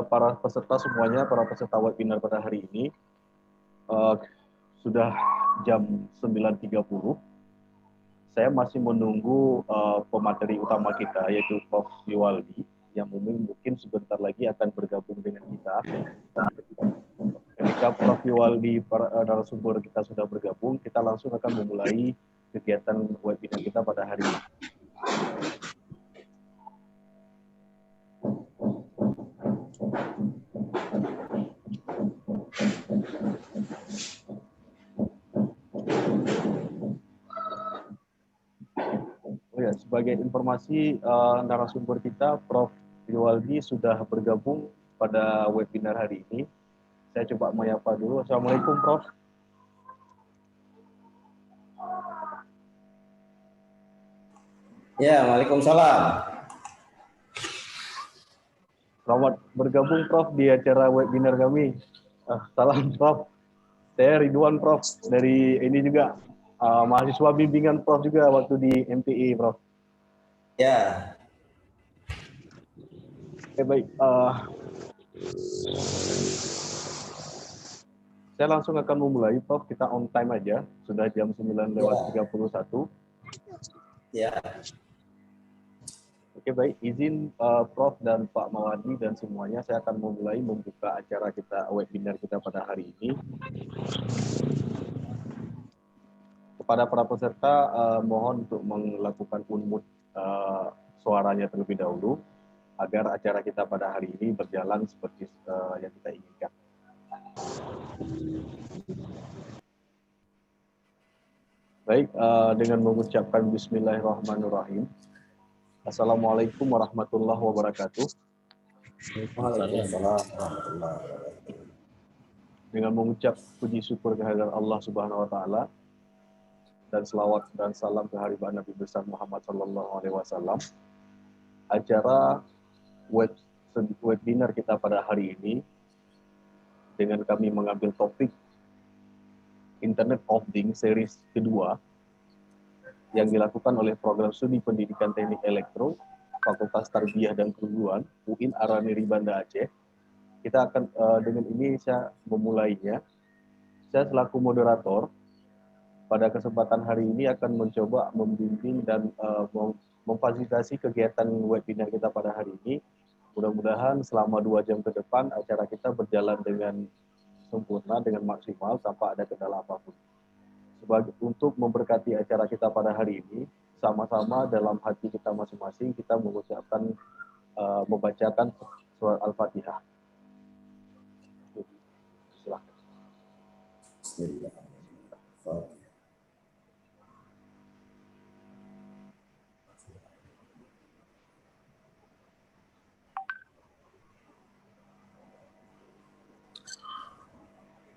Para peserta semuanya, para peserta webinar pada hari ini, sudah jam 9.30. Saya masih menunggu pemateri utama kita, yaitu Prof. Yuwaldi, yang mungkin sebentar lagi akan bergabung dengan kita. Ketika Prof. Yuwaldi, para narasumber kita sudah bergabung, kita langsung akan memulai kegiatan webinar kita pada hari ini. Oh ya, sebagai informasi, narasumber kita, Prof. Yuwaldi, sudah bergabung pada webinar hari ini. Saya coba menyapa dulu. Assalamualaikum, Prof. Ya, waalaikumsalam. Selamat bergabung, Prof, di acara webinar kami. Salam, Prof. Saya Ridwan, Prof, dari ini juga mahasiswa bimbingan Prof juga waktu di MPI, Prof. Ya. Oke, baik. Saya langsung akan memulai, Prof. Kita on time aja. Sudah jam 9:31. Ya. Oke, baik. Izin Prof dan Pak Mawardi dan semuanya, saya akan memulai membuka acara kita, webinar kita pada hari ini. Kepada para peserta, mohon untuk melakukan unmute suaranya terlebih dahulu, agar acara kita pada hari ini berjalan seperti yang kita inginkan. Baik, dengan mengucapkan Bismillahirrahmanirrahim. Assalamualaikum warahmatullahi wabarakatuh. Waalaikumsalam warahmatullahi wabarakatuh. Dengan mengucap puji syukur kehadirat Allah Subhanahu wa taala dan selawat dan salam kehadirat Nabi besar Muhammad sallallahu alaihi wasallam. Acara webinar kita pada hari ini dengan kami mengambil topik Internet of Things series kedua yang dilakukan oleh program studi pendidikan teknik elektro Fakultas Tarbiyah dan Keguruan UIN Araniri Banda Aceh. Kita akan dengan ini saya memulainya. Saya selaku moderator pada kesempatan hari ini akan mencoba membimbing dan memfasilitasi kegiatan webinar kita pada hari ini. Mudah-mudahan selama 2 jam ke depan acara kita berjalan dengan sempurna, dengan maksimal tanpa ada kendala apapun. Untuk memberkati acara kita pada hari ini, sama-sama dalam hati kita masing-masing kita mengucapkan, membacakan surat Al-Fatihah. Silakan. Bismillahirrahmanirrahim.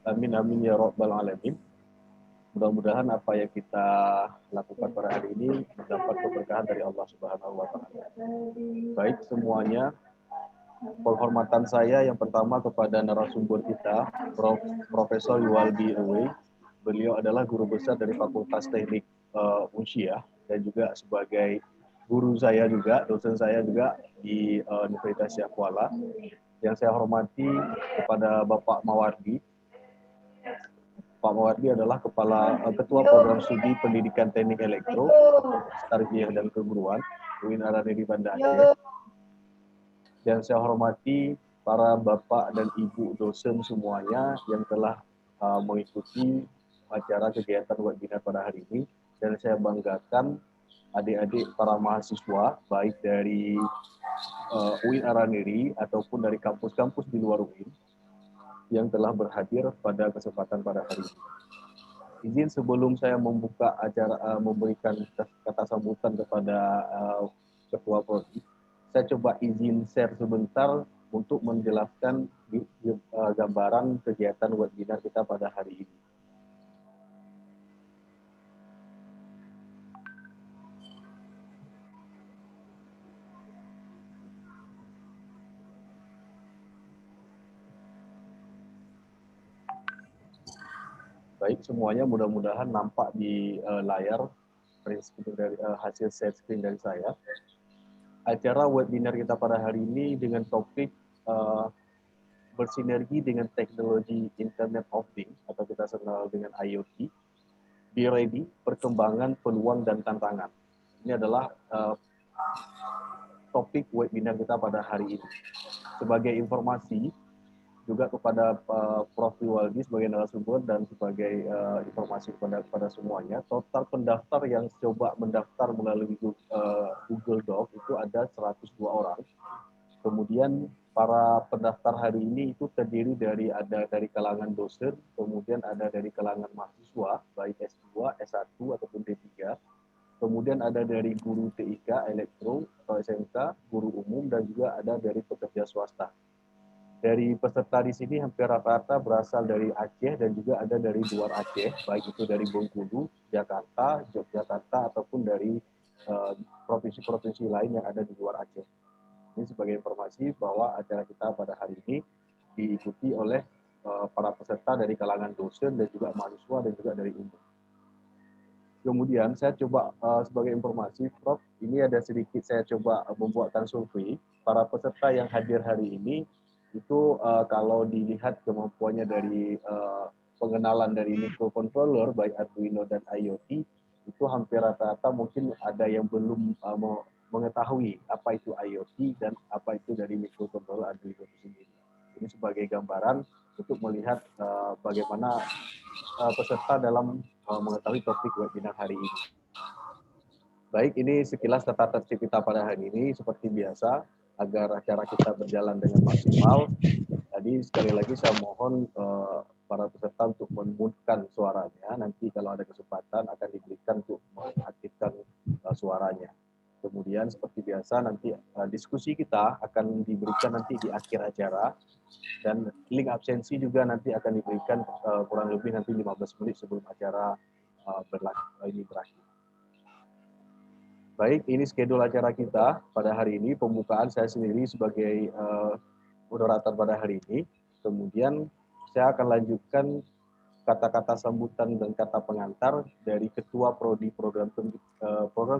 Amin amin ya rabbal alamin. Mudah-mudahan apa yang kita lakukan pada hari ini mendapat keberkahan dari Allah Subhanahu wa taala. Baik semuanya, penghormatan saya yang pertama kepada narasumber kita, Profesor Yuwaldi Uwais. Beliau adalah guru besar dari Fakultas Teknik Unsyah dan juga sebagai guru saya juga, dosen saya juga di Universitas Syah Kuala. Yang saya hormati kepada Bapak Mawardi. Pak Mawardi adalah Ketua Program Studi Pendidikan Teknik Elektro, Tarbiyah dan Keguruan, UIN Araniri Banda Aceh. Dan saya hormati para Bapak dan Ibu dosen semuanya yang telah mengikuti acara kegiatan webinar pada hari ini. Dan saya banggakan adik-adik para mahasiswa, baik dari UIN Araniri ataupun dari kampus-kampus di luar UIN, yang telah berhadir pada kesempatan pada hari ini. Izin sebelum saya membuka acara, memberikan kata sambutan kepada Ketua Prodi, saya coba izin share sebentar untuk menjelaskan gambaran kegiatan webinar kita pada hari ini. Baik semuanya, mudah-mudahan nampak di layar dari hasil share screen dari saya. Acara webinar kita pada hari ini dengan topik uh, bersinergi dengan teknologi Internet of Things atau kita kenal dengan IoT. Be ready, perkembangan, peluang dan tantangan. Ini adalah topik webinar kita pada hari ini. Sebagai informasi juga kepada Prof. Riwaldi sebagai narasumber dan sebagai informasi kepada semuanya, total pendaftar yang coba mendaftar melalui Google Doc itu ada 102 orang. Kemudian para pendaftar hari ini itu terdiri ada dari kalangan dosen, kemudian ada dari kalangan mahasiswa, baik S2, S1 ataupun D3. Kemudian ada dari guru TIK, elektro atau SMK, guru umum, dan juga ada dari pekerja swasta. Dari peserta di sini hampir rata-rata berasal dari Aceh dan juga ada dari luar Aceh, baik itu dari Bengkulu, Jakarta, Yogyakarta, ataupun dari provinsi-provinsi lain yang ada di luar Aceh. Ini sebagai informasi bahwa acara kita pada hari ini diikuti oleh para peserta dari kalangan dosen dan juga mahasiswa dan juga dari umum. Kemudian saya coba sebagai informasi, Prof, ini ada sedikit saya coba membuatkan survei. Para peserta yang hadir hari ini itu kalau dilihat kemampuannya dari pengenalan dari microcontroller baik Arduino dan IoT, itu hampir rata-rata mungkin ada yang belum mengetahui apa itu IoT dan apa itu dari microcontroller Arduino itu sendiri. Ini sebagai gambaran untuk melihat bagaimana peserta dalam mengetahui topik webinar hari ini. Baik, ini sekilas tata tertib kita pada hari ini. Seperti biasa, agar acara kita berjalan dengan maksimal, tadi sekali lagi saya mohon para peserta untuk menmute-kan suaranya. Nanti kalau ada kesempatan akan diberikan untuk mengaktifkan suaranya. Kemudian seperti biasa nanti diskusi kita akan diberikan nanti di akhir acara, dan link absensi juga nanti akan diberikan kurang lebih nanti 15 menit sebelum acara ini berakhir. Baik, ini schedule acara kita pada hari ini. Pembukaan saya sendiri sebagai moderator pada hari ini. Kemudian saya akan lanjutkan kata-kata sambutan dan kata pengantar dari Ketua Prodi Program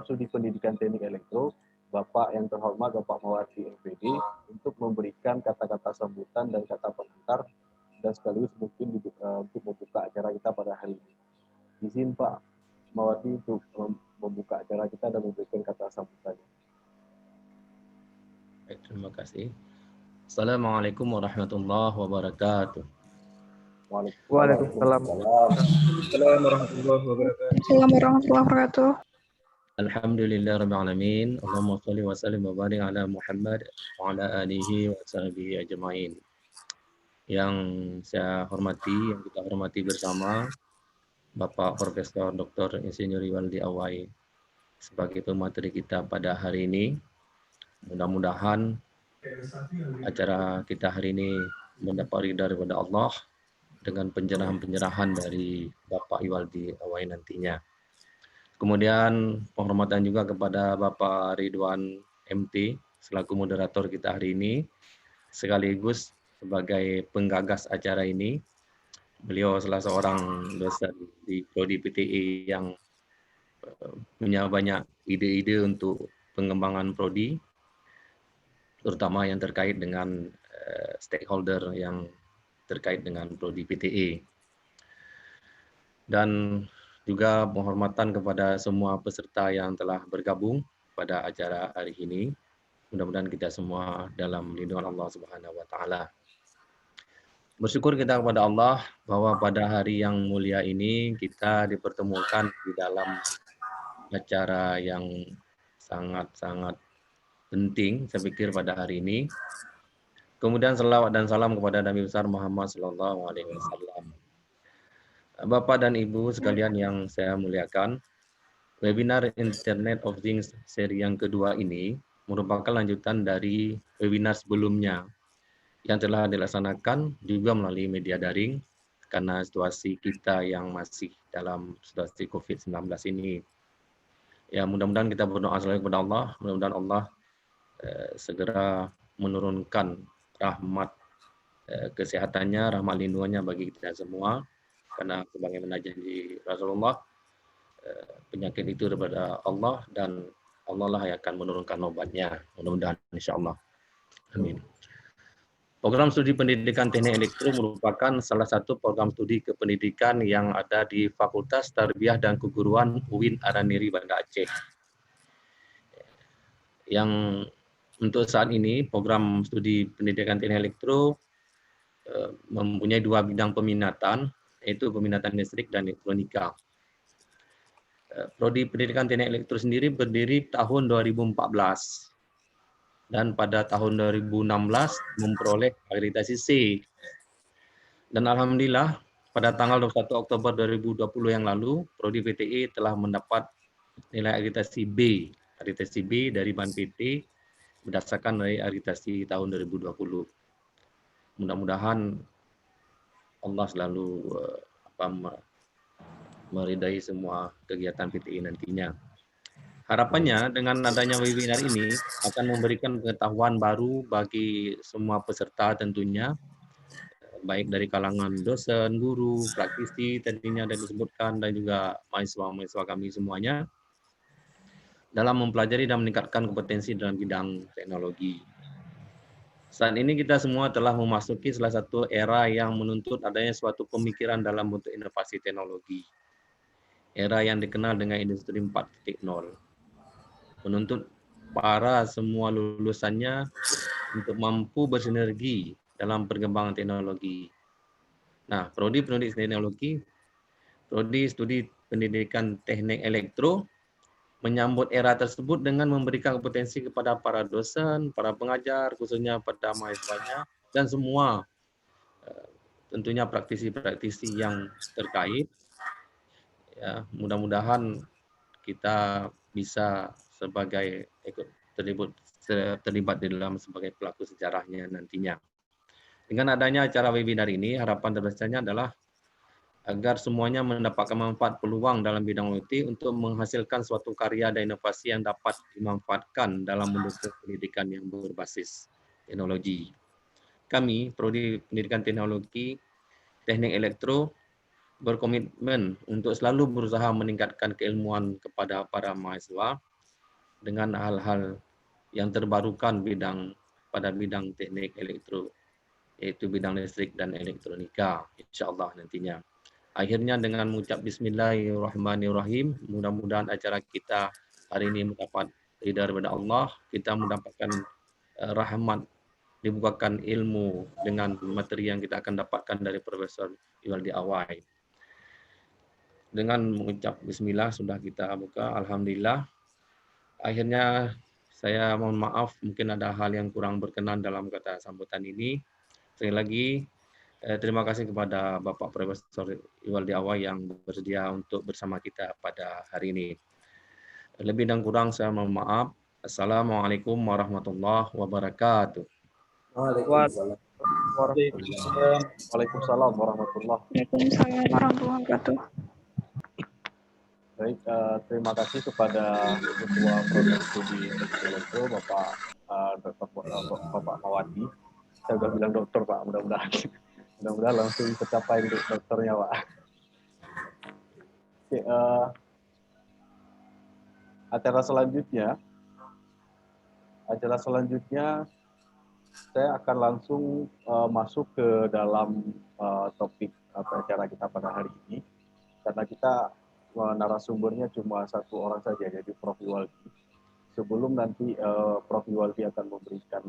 Studi Pendidikan Teknik Elektro, Bapak yang terhormat Bapak Mawardi MPD, untuk memberikan kata-kata sambutan dan kata pengantar dan sekaligus mungkin untuk membuka acara kita pada hari ini. Izin Pak Mawardi untuk membuka acara kita dan memberikan kata sambutannya. Baik, terima kasih. Assalamualaikum warahmatullahi wabarakatuh. Waalaikumsalam warahmatullahi wabarakatuh. Alhamdulillahirabbil alamin. Allahumma shalli wa sallim wa barik ala Muhammad wa ala alihi wa sahbihi ajmain. Yang saya hormati, yang kita hormati bersama Bapak Profesor Dr. Insinyur Riwaldi Awai sebagai pemateri kita pada hari ini. Mudah-mudahan acara kita hari ini mendapat ridha daripada Allah dengan pencerahan-pencerahan dari Bapak Riwaldi Awai nantinya. Kemudian penghormatan juga kepada Bapak Ridwan MT selaku moderator kita hari ini, sekaligus sebagai penggagas acara ini. Beliau salah seorang dosen di Prodi PTE yang punya banyak ide-ide untuk pengembangan prodi, terutama yang terkait dengan stakeholder yang terkait dengan Prodi PTE. Dan juga penghormatan kepada semua peserta yang telah bergabung pada acara hari ini. Mudah-mudahan kita semua dalam lindungan Allah Subhanahu wa taala. Bersyukur kita kepada Allah bahwa pada hari yang mulia ini kita dipertemukan di dalam acara yang sangat-sangat penting saya pikir pada hari ini. Kemudian selawat dan salam kepada Nabi besar Muhammad sallallahu alaihi wasallam. Bapak dan Ibu sekalian yang saya muliakan, webinar Internet of Things seri yang kedua ini merupakan lanjutan dari webinar sebelumnya yang telah dilaksanakan juga melalui media daring karena situasi kita yang masih dalam situasi COVID-19 ini. Ya, mudah-mudahan kita berdoa selalu kepada Allah, mudah-mudahan Allah segera menurunkan rahmat kesehatannya, rahmat lindungannya bagi kita semua, karena sebagaimana janji Rasulullah, penyakit itu daripada Allah dan Allah lah yang akan menurunkan obatnya, mudah-mudahan insya Allah. Amin. Program studi pendidikan teknik elektro merupakan salah satu program studi kependidikan yang ada di Fakultas Tarbiyah dan Keguruan UIN Araniri Banda Aceh. Yang untuk saat ini program studi pendidikan teknik elektro mempunyai dua bidang peminatan, yaitu peminatan listrik dan elektronika. Prodi Pendidikan Teknik Elektro sendiri berdiri tahun 2014 dan pada tahun 2016 memperoleh akreditasi C. Dan alhamdulillah pada tanggal 21 Oktober 2020 yang lalu, Prodi PTE telah mendapat nilai akreditasi B. Akreditasi B dari BAN PT berdasarkan dari akreditasi tahun 2020. Mudah-mudahan Allah selalu meridai semua kegiatan PTE nantinya. Harapannya dengan adanya webinar ini akan memberikan pengetahuan baru bagi semua peserta tentunya, baik dari kalangan dosen, guru, praktisi tadinya dan disebutkan, dan juga mahasiswa-mahasiswa kami semuanya dalam mempelajari dan meningkatkan kompetensi dalam bidang teknologi. Saat ini kita semua telah memasuki salah satu era yang menuntut adanya suatu pemikiran dalam bentuk inovasi teknologi. Era yang dikenal dengan industri 4.0. Menuntut para semua lulusannya untuk mampu bersinergi dalam perkembangan teknologi. Nah, Prodi Teknologi, Prodi Studi Pendidikan Teknik Elektro menyambut era tersebut dengan memberikan kompetensi kepada para dosen, para pengajar, khususnya pada mahasiswanya, dan semua tentunya praktisi-praktisi yang terkait. Ya, mudah-mudahan kita bisa sebagai terlibat di dalam sebagai pelaku sejarahnya nantinya. Dengan adanya acara webinar ini, harapan terbesarnya adalah agar semuanya mendapatkan manfaat peluang dalam bidang IoT untuk menghasilkan suatu karya dan inovasi yang dapat dimanfaatkan dalam mendukung pendidikan yang berbasis teknologi. Kami, Prodi Pendidikan Teknologi Teknik Elektro, berkomitmen untuk selalu berusaha meningkatkan keilmuan kepada para mahasiswa dengan hal-hal yang terbarukan pada bidang teknik elektro, yaitu bidang listrik dan elektronika, insya-Allah nantinya. Akhirnya dengan mengucap Bismillahirrahmanirrahim, mudah-mudahan acara kita hari ini mendapat ridha daripada Allah, kita mendapatkan rahmat, dibukakan ilmu dengan materi yang kita akan dapatkan dari Profesor Iwaldi Awai. Dengan mengucap bismillah sudah kita buka, alhamdulillah. Akhirnya saya mohon maaf mungkin ada hal yang kurang berkenan dalam kata sambutan ini. Sekali lagi terima kasih kepada Bapak Profesor Iwaldi Awai yang bersedia untuk bersama kita pada hari ini. Lebih dan kurang saya mohon maaf. Assalamualaikum warahmatullahi wabarakatuh. Waalaikumsalam. Waalaikumsalam warahmatullahi wabarakatuh. Waalaikumsalam warahmatullahi wabarakatuh. Baik, terima kasih kepada Ketua Program Studi Teknik Elektro, Bapak Bapak Mawati. Saya udah bilang dokter, Pak. Mudah-mudahan langsung tercapai untuk dokternya, Pak. Oke, acara selanjutnya saya akan langsung masuk ke dalam topik acara kita pada hari ini, karena kita narasumbernya cuma satu orang saja, yaitu Prof. Iwaldi. Sebelum nanti Prof. Iwaldi akan memberikan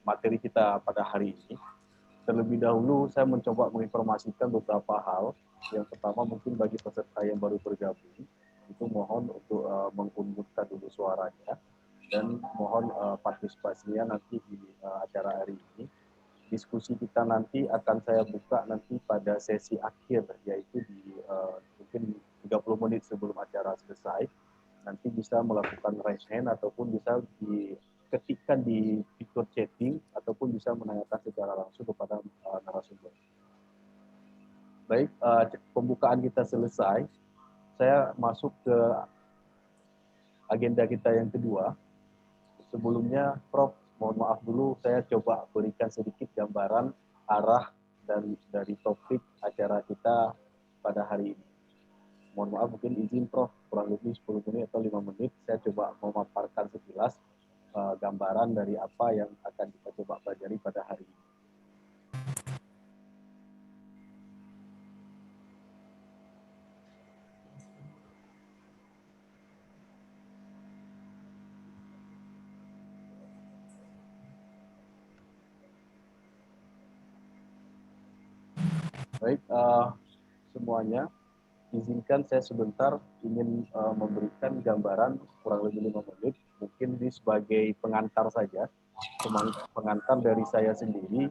materi kita pada hari ini, terlebih dahulu saya mencoba menginformasikan beberapa hal. Yang pertama mungkin bagi peserta yang baru bergabung, itu mohon untuk mengunmutkan dulu suaranya, dan mohon partisipasinya nanti di acara hari ini. Diskusi kita nanti akan saya buka nanti pada sesi akhir, yaitu di mungkin 30 menit sebelum acara selesai. Nanti bisa melakukan raise hand ataupun bisa diketikkan di fitur chatting ataupun bisa menanyakan secara langsung kepada narasumber. Baik, pembukaan kita selesai. Saya masuk ke agenda kita yang kedua. Sebelumnya, Prof, mohon maaf dulu, saya coba berikan sedikit gambaran arah dan dari topik acara kita pada hari ini. Mohon maaf, mungkin izin Prof, kurang lebih 10 menit atau 5 menit, saya coba memaparkan sekilas gambaran dari apa yang akan kita coba pelajari Baik, semuanya, izinkan saya sebentar ingin memberikan gambaran kurang lebih 5 menit, mungkin ini sebagai pengantar saja, pengantar dari saya sendiri.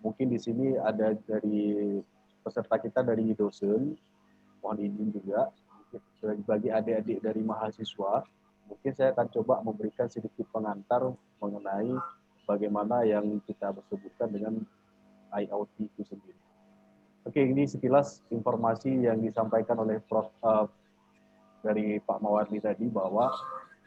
Mungkin di sini ada dari peserta kita dari dosen, mohon izin juga, bagi adik-adik dari mahasiswa, mungkin saya akan coba memberikan sedikit pengantar mengenai bagaimana yang kita sebutkan dengan IoT itu sendiri. Oke, ini sekilas informasi yang disampaikan oleh Prof. Dari Pak Mawardi tadi, bahwa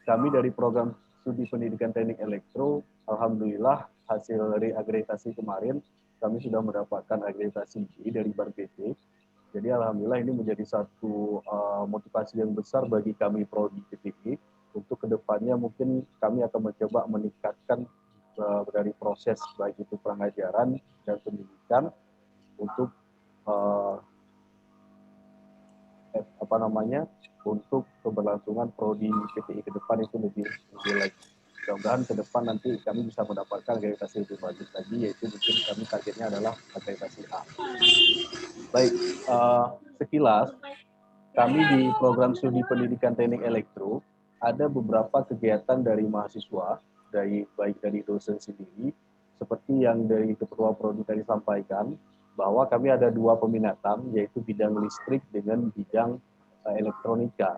kami dari program studi pendidikan teknik elektro, alhamdulillah hasil reakreditasi kemarin, kami sudah mendapatkan akreditasi G dari Bar PT. Jadi alhamdulillah ini menjadi satu motivasi yang besar bagi kami Prodi PTI untuk kedepannya mungkin kami akan mencoba meningkatkan dari proses baik itu pengajaran dan pendidikan untuk untuk keberlangsungan prodi PTI ke depan itu lebih lagi. Mudah-mudahan ke depan nanti kami bisa mendapatkan akreditasi lebih bagus lagi, yaitu mungkin kami targetnya adalah akreditasi A. Baik, sekilas kami di program studi pendidikan teknik elektro ada beberapa kegiatan dari mahasiswa, baik dari dosen sendiri, seperti yang dari Ketua Prodi tadi sampaikan, bahwa kami ada 2 peminatan, yaitu bidang listrik dengan bidang elektronika.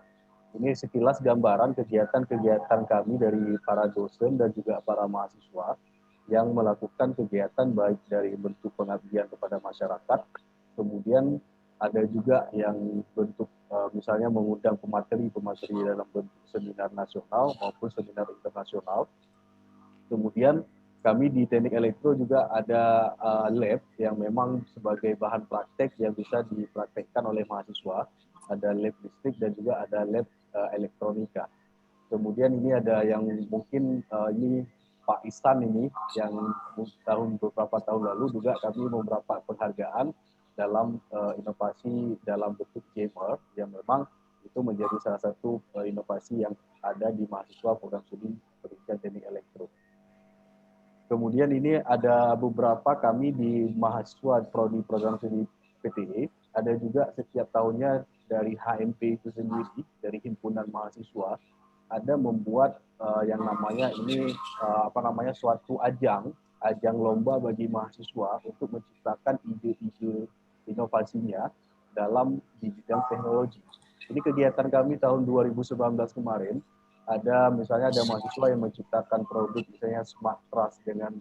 Ini sekilas gambaran kegiatan-kegiatan kami dari para dosen dan juga para mahasiswa yang melakukan kegiatan baik dari bentuk pengabdian kepada masyarakat, kemudian ada juga yang bentuk misalnya mengundang pemateri dalam bentuk seminar nasional maupun seminar internasional. Kemudian kami di teknik elektro juga ada lab yang memang sebagai bahan praktek yang bisa dipraktekkan oleh mahasiswa. Ada lab listrik dan juga ada lab elektronika. Kemudian ini ada yang mungkin ini Pak Isan ini yang beberapa tahun lalu juga kami beberapa penghargaan dalam inovasi dalam bentuk gamer yang memang itu menjadi salah satu inovasi yang ada di mahasiswa program studi pendidikan teknik elektro. Kemudian ini ada beberapa kami di mahasiswa prodi program studi PTE, ada juga setiap tahunnya dari HMP itu sendiri, dari himpunan mahasiswa, ada membuat yang namanya ini suatu ajang lomba bagi mahasiswa untuk menciptakan ide-ide inovasinya dalam di bidang teknologi. Ini kegiatan kami tahun 2019 kemarin, ada misalnya ada mahasiswa yang menciptakan produk misalnya smart truss dengan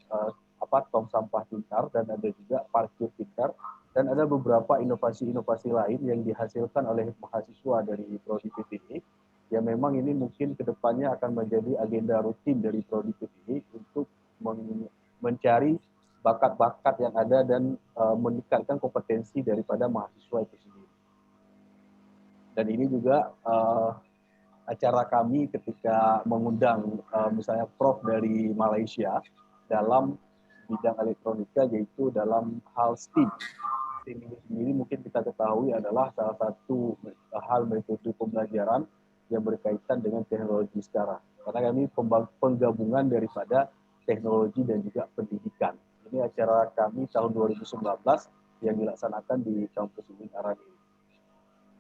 tong sampah pintar, dan ada juga parkir pintar, dan ada beberapa inovasi-inovasi lain yang dihasilkan oleh mahasiswa dari Prodi PTI yang memang ini mungkin kedepannya akan menjadi agenda rutin dari Prodi PTI untuk mencari bakat-bakat yang ada dan meningkatkan kompetensi daripada mahasiswa itu sendiri. Dan ini juga acara kami ketika mengundang misalnya Prof dari Malaysia dalam bidang elektronika, yaitu dalam hal STEAM. STEAM ini sendiri mungkin kita ketahui adalah salah satu hal metode pembelajaran yang berkaitan dengan teknologi sekarang. Karena kami penggabungan daripada teknologi dan juga pendidikan. Ini acara kami tahun 2019 yang dilaksanakan di kampus Uin Arani.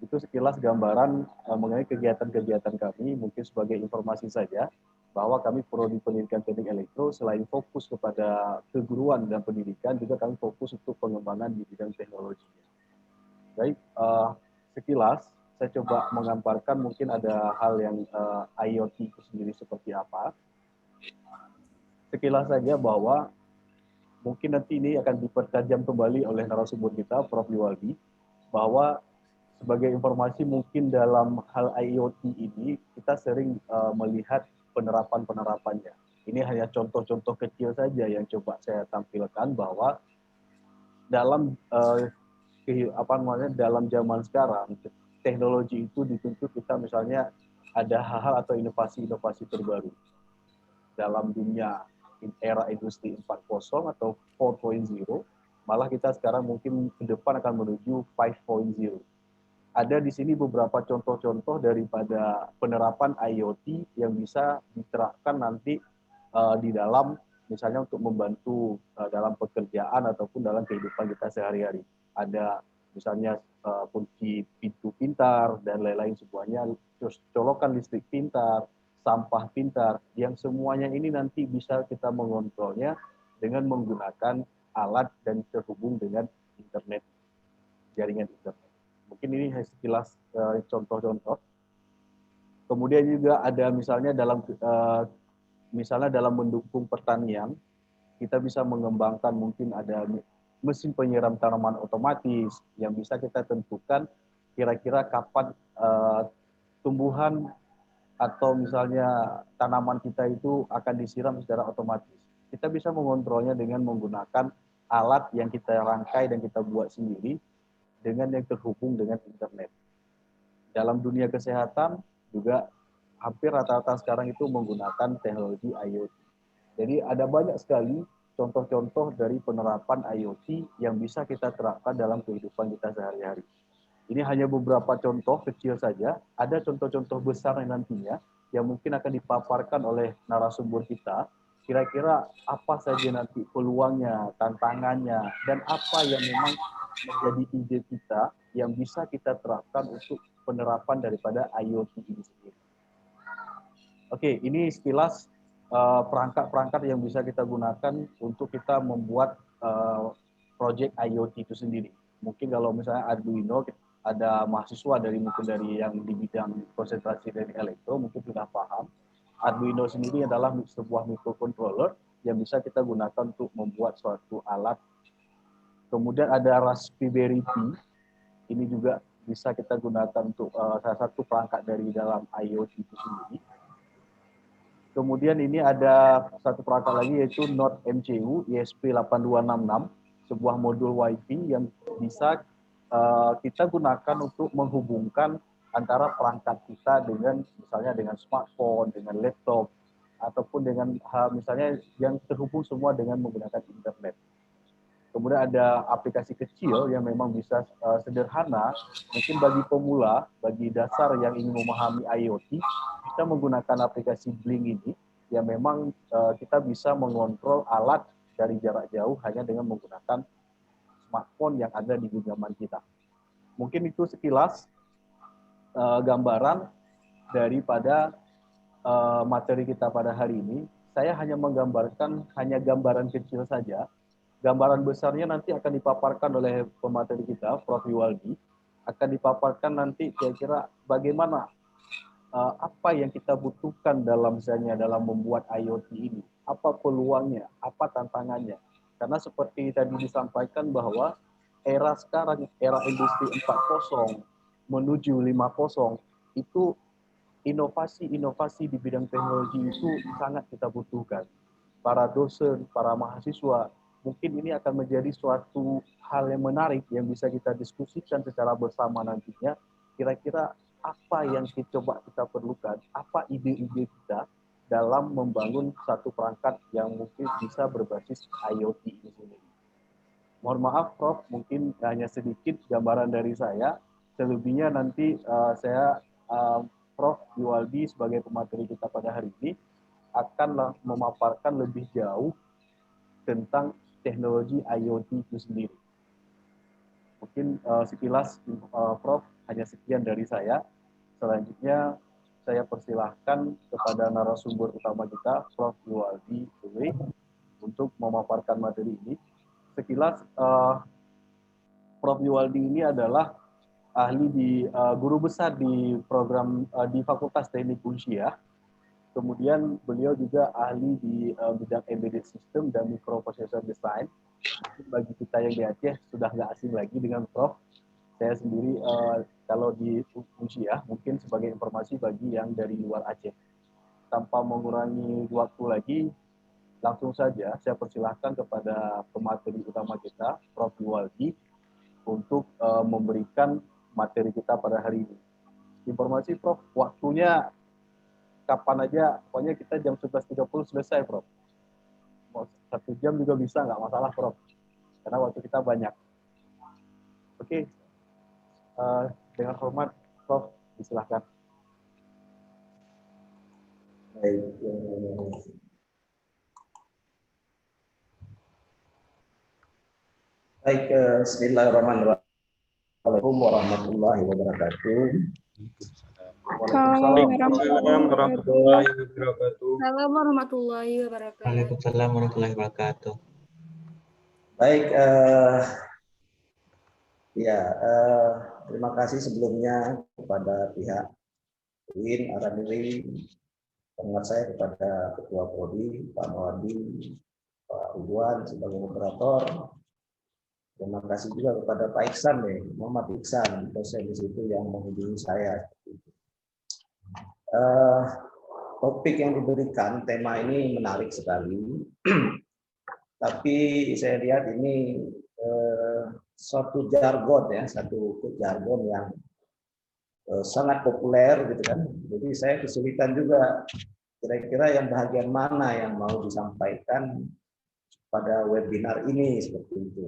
Itu sekilas gambaran mengenai kegiatan-kegiatan kami, mungkin sebagai informasi saja, bahwa kami Prodi Pendidikan Teknik Elektro selain fokus kepada keguruan dan pendidikan, juga kami fokus untuk pengembangan di bidang teknologi. Baik, sekilas saya coba menggambarkan mungkin ada hal yang IoT itu sendiri seperti apa. Sekilas saja bahwa mungkin nanti ini akan dipertajam kembali oleh narasumber kita, Prof. Liwaldi, bahwa sebagai informasi mungkin dalam hal IoT ini kita sering melihat penerapannya. Ini hanya contoh-contoh kecil saja yang coba saya tampilkan, bahwa dalam dalam zaman sekarang teknologi itu dituntut kita misalnya ada hal-hal atau inovasi-inovasi terbaru dalam dunia era industri 4.0 atau 4.0, malah kita sekarang mungkin ke depan akan menuju 5.0. Ada di sini beberapa contoh-contoh daripada penerapan IoT yang bisa diterapkan nanti di dalam misalnya untuk membantu dalam pekerjaan ataupun dalam kehidupan kita sehari-hari. Ada misalnya kunci pintu pintar dan lain-lain semuanya, terus colokan listrik pintar, sampah pintar, yang semuanya ini nanti bisa kita mengontrolnya dengan menggunakan alat dan terhubung dengan internet, jaringan internet. Mungkin ini sekilas contoh-contoh. Kemudian juga ada misalnya dalam mendukung pertanian, kita bisa mengembangkan mungkin ada mesin penyiram tanaman otomatis yang bisa kita tentukan kira-kira kapan tumbuhan atau misalnya tanaman kita itu akan disiram secara otomatis. Kita bisa mengontrolnya dengan menggunakan alat yang kita rangkai dan kita buat sendiri dengan yang terhubung dengan internet. Dalam dunia kesehatan juga hampir rata-rata sekarang itu menggunakan teknologi IoT. Jadi ada banyak sekali contoh-contoh dari penerapan IoT yang bisa kita terapkan dalam kehidupan kita sehari-hari. Ini hanya beberapa contoh kecil saja, ada contoh-contoh besar yang nantinya yang mungkin akan dipaparkan oleh narasumber kita, kira-kira apa saja nanti peluangnya, tantangannya, dan apa yang memang menjadi ide kita yang bisa kita terapkan untuk penerapan daripada IoT ini sendiri. Oke, ini sekilas perangkat-perangkat yang bisa kita gunakan untuk kita membuat project IoT itu sendiri. Mungkin kalau misalnya Arduino, ada mahasiswa mungkin dari yang di bidang konsentrasi dari elektro mungkin sudah paham. Arduino sendiri adalah sebuah microcontroller yang bisa kita gunakan untuk membuat suatu alat. Kemudian ada Raspberry Pi, ini juga bisa kita gunakan untuk salah satu perangkat dari dalam IoT itu sendiri. Kemudian ini ada satu perangkat lagi yaitu Node MCU ESP8266, sebuah modul Wi-Fi yang bisa kita gunakan untuk menghubungkan antara perangkat kita dengan misalnya dengan smartphone, dengan laptop, ataupun dengan misalnya yang terhubung semua dengan menggunakan internet. Kemudian ada aplikasi kecil yang memang bisa sederhana, mungkin bagi pemula, bagi dasar yang ingin memahami IoT, kita menggunakan aplikasi Blink ini, yang memang kita bisa mengontrol alat dari jarak jauh hanya dengan menggunakan smartphone yang ada di genggaman kita. Mungkin itu sekilas gambaran daripada materi kita pada hari ini. Saya hanya menggambarkan hanya gambaran kecil saja. Gambaran besarnya nanti akan dipaparkan oleh pemateri kita, Prof. Yuwaldi. Akan dipaparkan nanti kira-kira bagaimana apa yang kita butuhkan dalam membuat IoT ini. Apa peluangnya, apa tantangannya. Karena seperti tadi disampaikan bahwa era sekarang, era industri 4.0 menuju 5.0, itu inovasi-inovasi di bidang teknologi itu sangat kita butuhkan. Para dosen, para mahasiswa, mungkin ini akan menjadi suatu hal yang menarik yang bisa kita diskusikan secara bersama nantinya. Kira-kira apa yang coba kita perlukan, apa ide-ide kita dalam membangun satu perangkat yang mungkin bisa berbasis IoT ini sendiri. Mohon maaf, Prof, mungkin hanya sedikit gambaran dari saya. Selebihnya nanti Prof. Yuwaldi sebagai pemateri kita pada hari ini akan memaparkan lebih jauh tentang teknologi IoT itu sendiri. Mungkin sekilas Prof, hanya sekian dari saya. Selanjutnya saya persilahkan kepada narasumber utama kita, Prof. Yuwaldi untuk memaparkan materi ini. Sekilas Prof. Yuwaldi ini adalah guru besar di program di Fakultas Teknik Unsyah. Kemudian beliau juga ahli di bidang embedded system dan microprocessor design. Bagi kita yang di Aceh sudah nggak asing lagi dengan Prof. Saya sendiri kalau di Unsyah mungkin sebagai informasi bagi yang dari luar Aceh. Tanpa mengurangi waktu lagi, langsung saja saya persilahkan kepada pemateri utama kita, Prof. Yuwaldi, untuk memberikan materi kita pada hari ini. Informasi Prof, waktunya kapan aja, pokoknya kita jam 11.30 selesai Prof. Mau 1 jam juga bisa, nggak masalah Prof. Karena waktu kita banyak. Oke, dengan hormat Prof, disilahkan. Baik. Baik, bismillahirrahmanirrahim. Assalamualaikum warahmatullahi wabarakatuh. Waalaikumsalam warahmatullahi wabarakatuh. Assalamualaikum warahmatullahi wabarakatuh. Waalaikumsalam warahmatullahi wabarakatuh. Baik, terima kasih sebelumnya kepada pihak UIN Aramiri, hormat saya kepada Ketua Prodi Pak Mawadi, Pak Ridwan sebagai moderator. Terima kasih juga kepada Pak Iksan, Muhammad Iksan, dosen di situ yang menghubungi saya. Topik yang diberikan, tema ini menarik sekali. Tapi saya lihat ini suatu jargon yang sangat populer gitu kan. Jadi saya kesulitan juga kira-kira yang bagian mana yang mau disampaikan pada webinar ini seperti itu.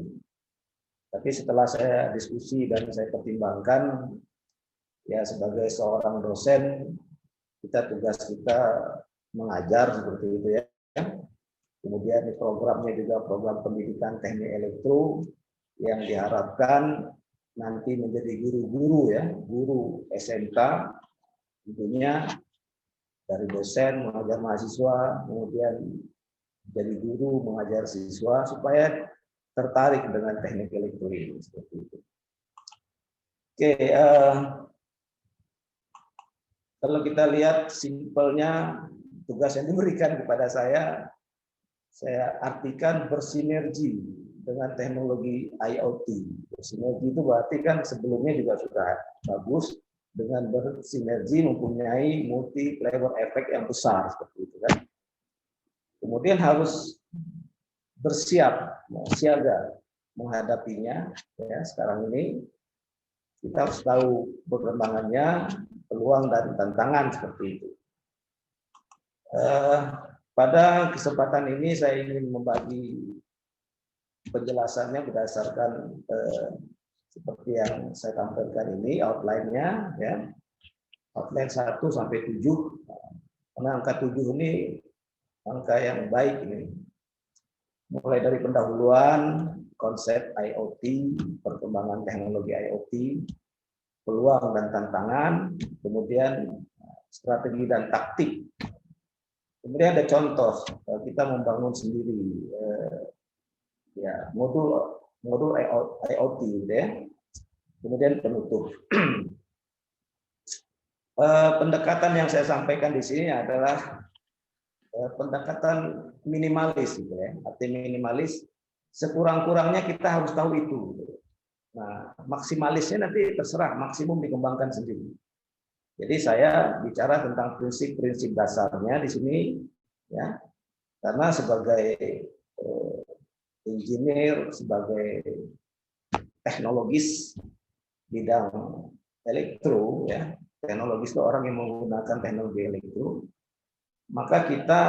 Tapi setelah saya diskusi dan saya pertimbangkan, ya sebagai seorang dosen, tugas kita mengajar seperti itu ya. Kemudian programnya juga program pendidikan teknik elektro yang diharapkan nanti menjadi guru-guru ya, guru SMK, tentunya dari dosen mengajar mahasiswa, kemudian jadi guru mengajar siswa supaya tertarik dengan teknik elektro ini seperti itu. Oke, kalau kita lihat simpelnya tugas yang diberikan kepada saya artikan bersinergi dengan teknologi IoT. Bersinergi itu berarti kan sebelumnya juga sudah bagus, dengan bersinergi mempunyai multi level efek yang besar seperti itu kan. Kemudian harus bersiap, siaga menghadapinya. Ya, sekarang ini kita harus tahu perkembangannya, peluang dan tantangan seperti itu. Pada kesempatan ini saya ingin membagi penjelasannya berdasarkan seperti yang saya tampilkan ini, outline-nya ya. Outline 1 sampai 7. Karena angka 7 ini angka yang baik ini. Mulai dari pendahuluan konsep IoT, perkembangan teknologi IoT, peluang dan tantangan, kemudian strategi dan taktik. Kemudian ada contoh, kita membangun sendiri ya modul IoT gitu ya. Kemudian penutup. Pendekatan yang saya sampaikan di sini adalah pendekatan minimalis gitu ya. Arti minimalis, sekurang-kurangnya kita harus tahu itu. Nah, maksimalisnya nanti terserah, maksimum dikembangkan sendiri. Jadi saya bicara tentang prinsip-prinsip dasarnya di sini ya. Karena sebagai engineer, sebagai teknologis bidang elektro ya. Teknologis itu orang yang menggunakan teknologi elektro, maka kita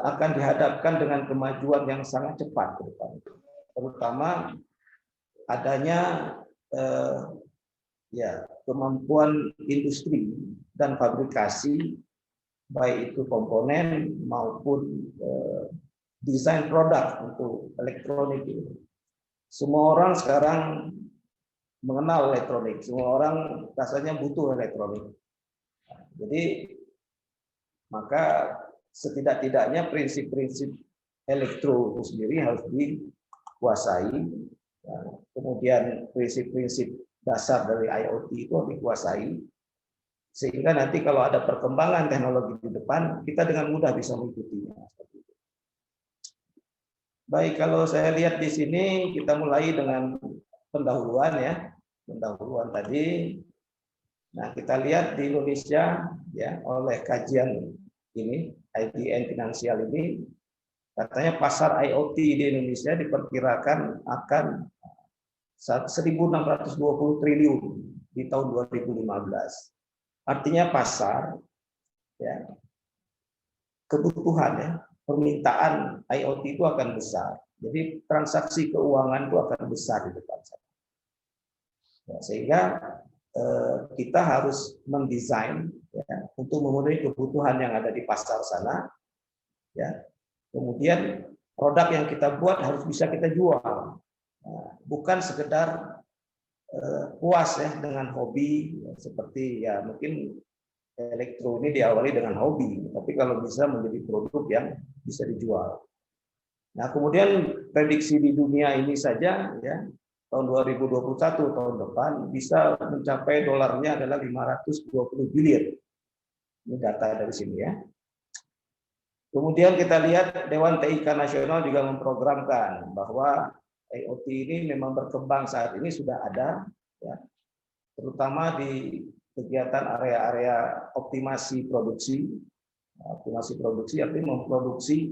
akan dihadapkan dengan kemajuan yang sangat cepat ke depan. Terutama adanya kemampuan industri dan fabrikasi, baik itu komponen maupun desain produk untuk elektronik. Semua orang sekarang mengenal elektronik, semua orang rasanya butuh elektronik. Jadi maka setidak-tidaknya prinsip-prinsip elektro itu sendiri harus dikuasai. Kemudian prinsip-prinsip dasar dari IoT itu harus dikuasai. Sehingga nanti kalau ada perkembangan teknologi di depan, kita dengan mudah bisa mengikutinya. Baik, kalau saya lihat di sini kita mulai dengan pendahuluan ya. Pendahuluan tadi. Nah, kita lihat di Indonesia ya, oleh kajian ini IDN Finansial ini katanya pasar IoT di Indonesia diperkirakan akan 1.620 triliun di tahun 2015. Artinya pasar ya, kebutuhan ya, permintaan IoT itu akan besar. Jadi transaksi keuangan itu akan besar di depan sana. Ya, sehingga kita harus mendesain ya, untuk memenuhi kebutuhan yang ada di pasar sana. Ya. Kemudian produk yang kita buat harus bisa kita jual. bukan sekedar puas ya dengan hobi, seperti ya mungkin elektro ini diawali dengan hobi, tapi kalau bisa menjadi produk yang bisa dijual. Nah, kemudian prediksi di dunia ini saja ya tahun 2021 tahun depan bisa mencapai dolarnya adalah 520 bilion. Ini data dari sini ya. Kemudian kita lihat Dewan TIK Nasional juga memprogramkan bahwa IoT ini memang berkembang saat ini sudah ada ya, terutama di kegiatan area-area optimasi produksi. Optimasi produksi artinya memproduksi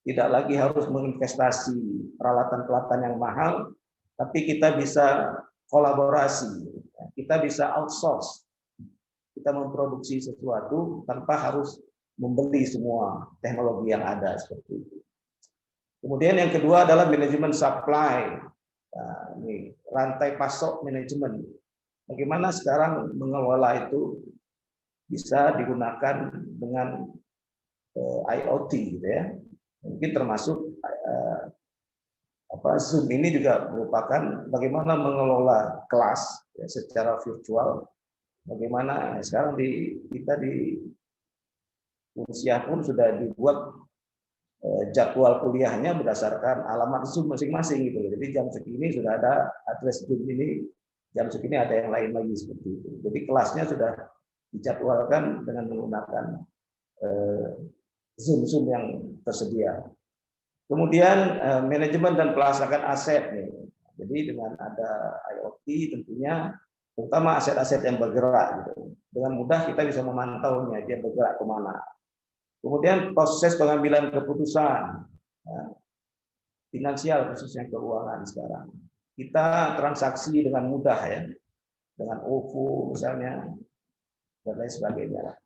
tidak lagi harus menginvestasi peralatan-peralatan yang mahal, tapi kita bisa kolaborasi, kita bisa outsource, kita memproduksi sesuatu tanpa harus membeli semua teknologi yang ada seperti itu. Kemudian yang kedua adalah manajemen supply, nah, ini rantai pasok manajemen. Bagaimana sekarang mengelola itu bisa digunakan dengan IoT, gitu ya. Mungkin termasuk Zoom ini juga merupakan bagaimana mengelola kelas ya, secara virtual. Bagaimana sekarang kita di Unsia pun sudah dibuat jadwal kuliahnya berdasarkan alamat Zoom masing-masing gitu. Jadi jam segini sudah ada address Zoom ini, jam segini ada yang lain lagi seperti itu. Jadi kelasnya sudah dijadwalkan dengan menggunakan Zoom yang tersedia. Kemudian manajemen dan pelaksana aset nih. Jadi dengan ada IoT tentunya, terutama aset-aset yang bergerak gitu. Dengan mudah kita bisa memantaunya dia bergerak kemana. Kemudian proses pengambilan keputusan ya, finansial khususnya keuangan sekarang. Kita transaksi dengan mudah ya, dengan OVO misalnya dan lain sebagainya.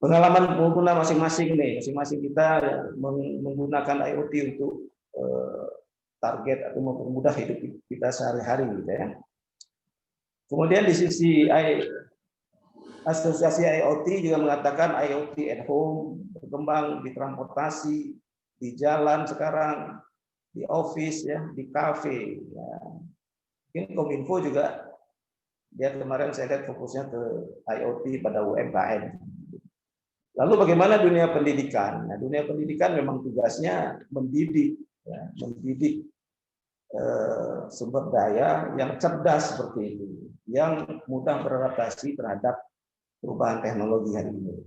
Pengalaman pengguna masing-masing nih, masing-masing kita menggunakan IoT untuk target atau mempermudah hidup kita sehari-hari gitu ya. Kemudian di sisi Asosiasi IoT juga mengatakan IoT at home berkembang di transportasi, di jalan sekarang, di office ya, di kafe. Ya. Mungkin Kominfo juga dia kemarin saya lihat fokusnya ke IoT pada UMKM. Lalu bagaimana dunia pendidikan? Nah, dunia pendidikan memang tugasnya mendidik, ya, mendidik sumber daya yang cerdas seperti itu, yang mudah beradaptasi terhadap perubahan teknologi hari ini.